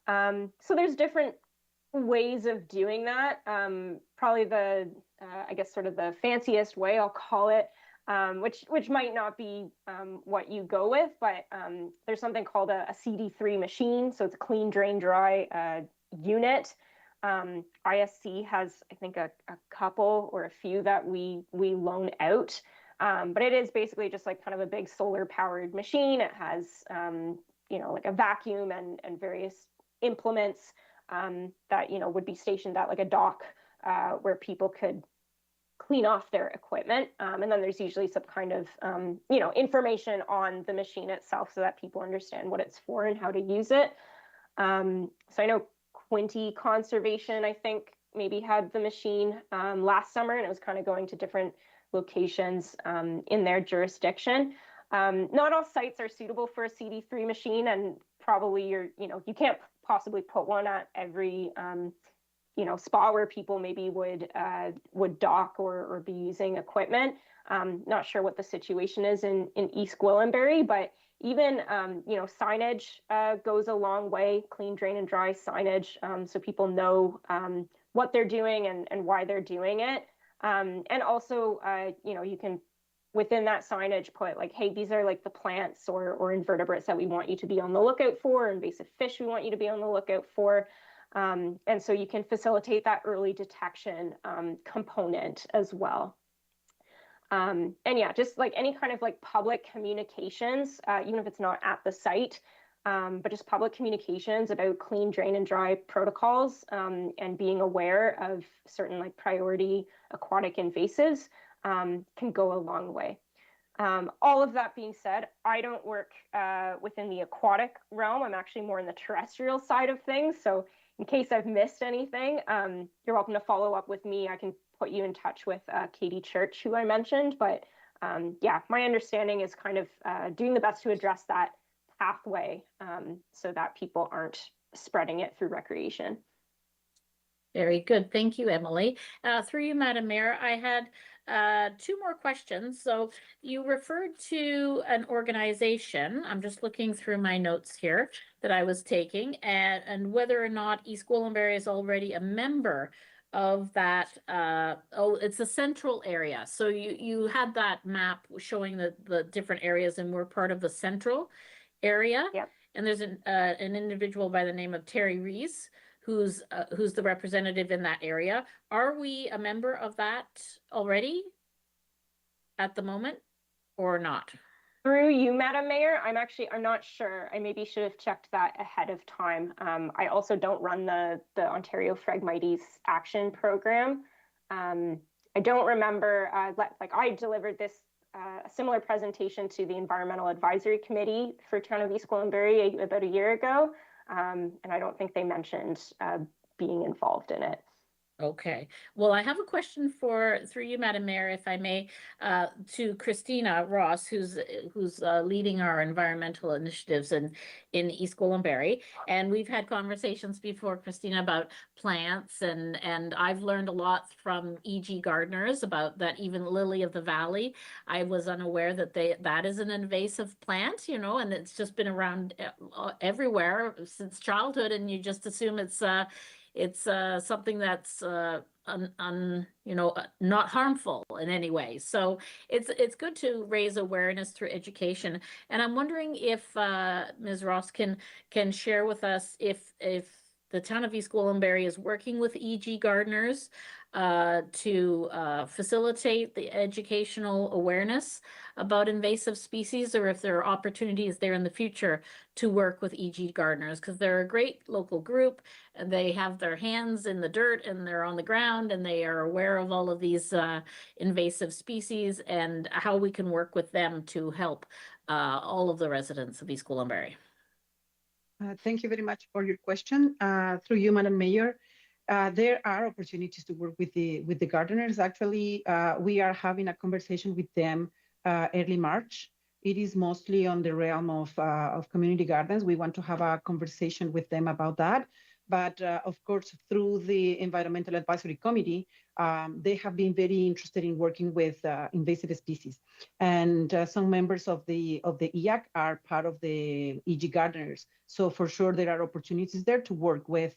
So there's different ways of doing that. Probably the, I guess, sort of the fanciest way, I'll call it, which might not be what you go with, but there's something called a CD3 machine. So it's a clean, drain, dry unit. ISC has, I think, a couple or a few that we loan out. But it is basically just like kind of a big solar powered machine. It has, like a vacuum and various implements that, would be stationed at like a dock where people could clean off their equipment. And then there's usually some kind of, information on the machine itself so that people understand what it's for and how to use it. So I know Quinte Conservation, I think, maybe had the machine last summer, and it was kind of going to different locations in their jurisdiction. Not all sites are suitable for a CD3 machine, and probably you can't possibly put one at every spot where people maybe would dock or be using equipment. Not sure what the situation is in East Gwillimbury, but even signage goes a long way, clean, drain, and dry signage, so people know what they're doing and why they're doing it. And also, you can, within that signage, put like, hey, these are like the plants or invertebrates that we want you to be on the lookout for, invasive fish we want you to be on the lookout for. And so you can facilitate that early detection component as well. And yeah, just like any kind of like public communications, even if it's not at the site, but just public communications about clean, drain, and dry protocols, and being aware of certain like priority aquatic invasives can go a long way. All of that being said, I don't work within the aquatic realm. I'm actually more in the terrestrial side of things. So in case I've missed anything, you're welcome to follow up with me. I can put you in touch with Katie Church, who I mentioned. But yeah, my understanding is kind of doing the best to address that pathway so that people aren't spreading it through recreation. Very good. Thank you, Emily. Through you, Madam Mayor, I had two more questions. So you referred to an organization. I'm just looking through my notes here that I was taking, and whether or not East Gwillimbury is already a member of that. It's a central area. So you had that map showing the different areas, and we're part of the central area. Yep. And there's an individual by the name of Terry Rees, who's the representative in that area. Are we a member of that already at the moment or not? Through you, Madam Mayor, I'm not sure. I maybe should have checked that ahead of time. I also don't run the Ontario Phragmites Action Program. I don't remember, I delivered this a similar presentation to the Environmental Advisory Committee for Town of East Gwillimbury about a year ago. And I don't think they mentioned being involved in it. Okay. Well, I have a question through you, Madam Mayor, if I may, to Christina Ross, who's leading our environmental initiatives in East Gwillimbury. And we've had conversations before, Christina, about plants, and I've learned a lot from E.G. gardeners about that. Even lily of the valley, I was unaware that that is an invasive plant, and it's just been around everywhere since childhood, and you just assume it's something that's not harmful in any way. So it's good to raise awareness through education. And I'm wondering if Ms. Ross can share with us if the Town of East Gwillimbury is working with E.G. gardeners to facilitate the educational awareness about invasive species, or if there are opportunities there in the future to work with E.G. gardeners, because they're a great local group, and they have their hands in the dirt and they're on the ground, and they are aware of all of these invasive species, and how we can work with them to help all of the residents of East Gwillimbury. Thank you very much for your question. Through you, Madam Mayor, there are opportunities to work with the gardeners. Actually, we are having a conversation with them early March. It is mostly on the realm of community gardens. We want to have a conversation with them about that. But of course, through the Environmental Advisory Committee, they have been very interested in working with invasive species. And some members of the EAC are part of the EG gardeners. So for sure, there are opportunities there to work with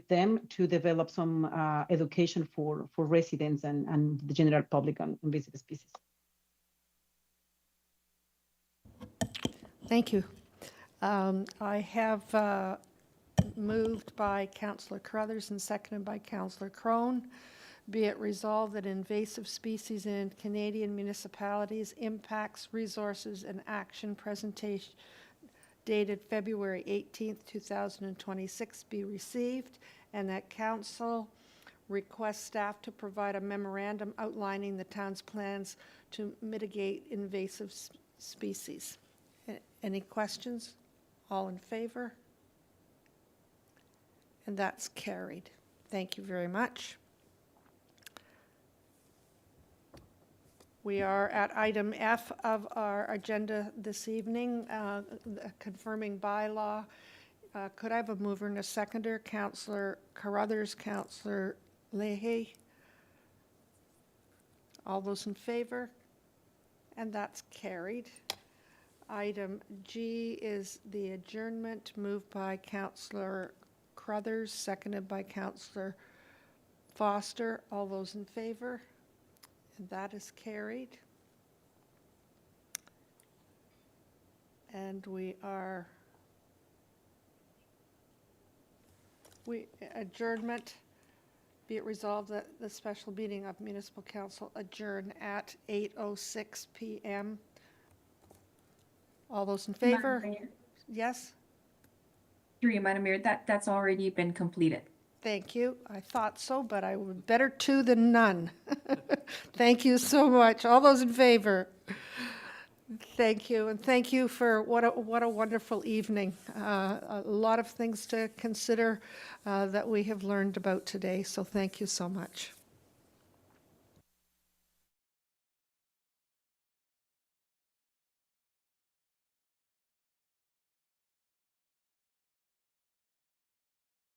them to develop some education for residents and the general public on invasive species. Thank you. I have moved by Councillor Carruthers and seconded by Councillor Crone. Be it resolved that invasive species in Canadian municipalities impacts, resources, and action presentation dated February 18th, 2026 be received, and that council requests staff to provide a memorandum outlining the town's plans to mitigate invasive species. Any questions? All in favor? And that's carried. Thank you very much. We are at item F of our agenda this evening, confirming bylaw. Could I have a mover and a seconder? Councillor Carruthers, Councillor Leahy. All those in favor? And that's carried. Item G is the adjournment, moved by Councillor Carruthers, seconded by Councillor Foster. All those in favor? And that is carried. And adjournment, be it resolved that the special meeting of Municipal Council adjourn at 8:06 p.m. All those in favor? Yes? Through you, Madam Mayor, that's already been completed. Thank you. I thought so, but I would better two than none. Thank you so much. All those in favor? Thank you, and thank you for what a wonderful evening. A lot of things to consider that we have learned about today, so thank you so much.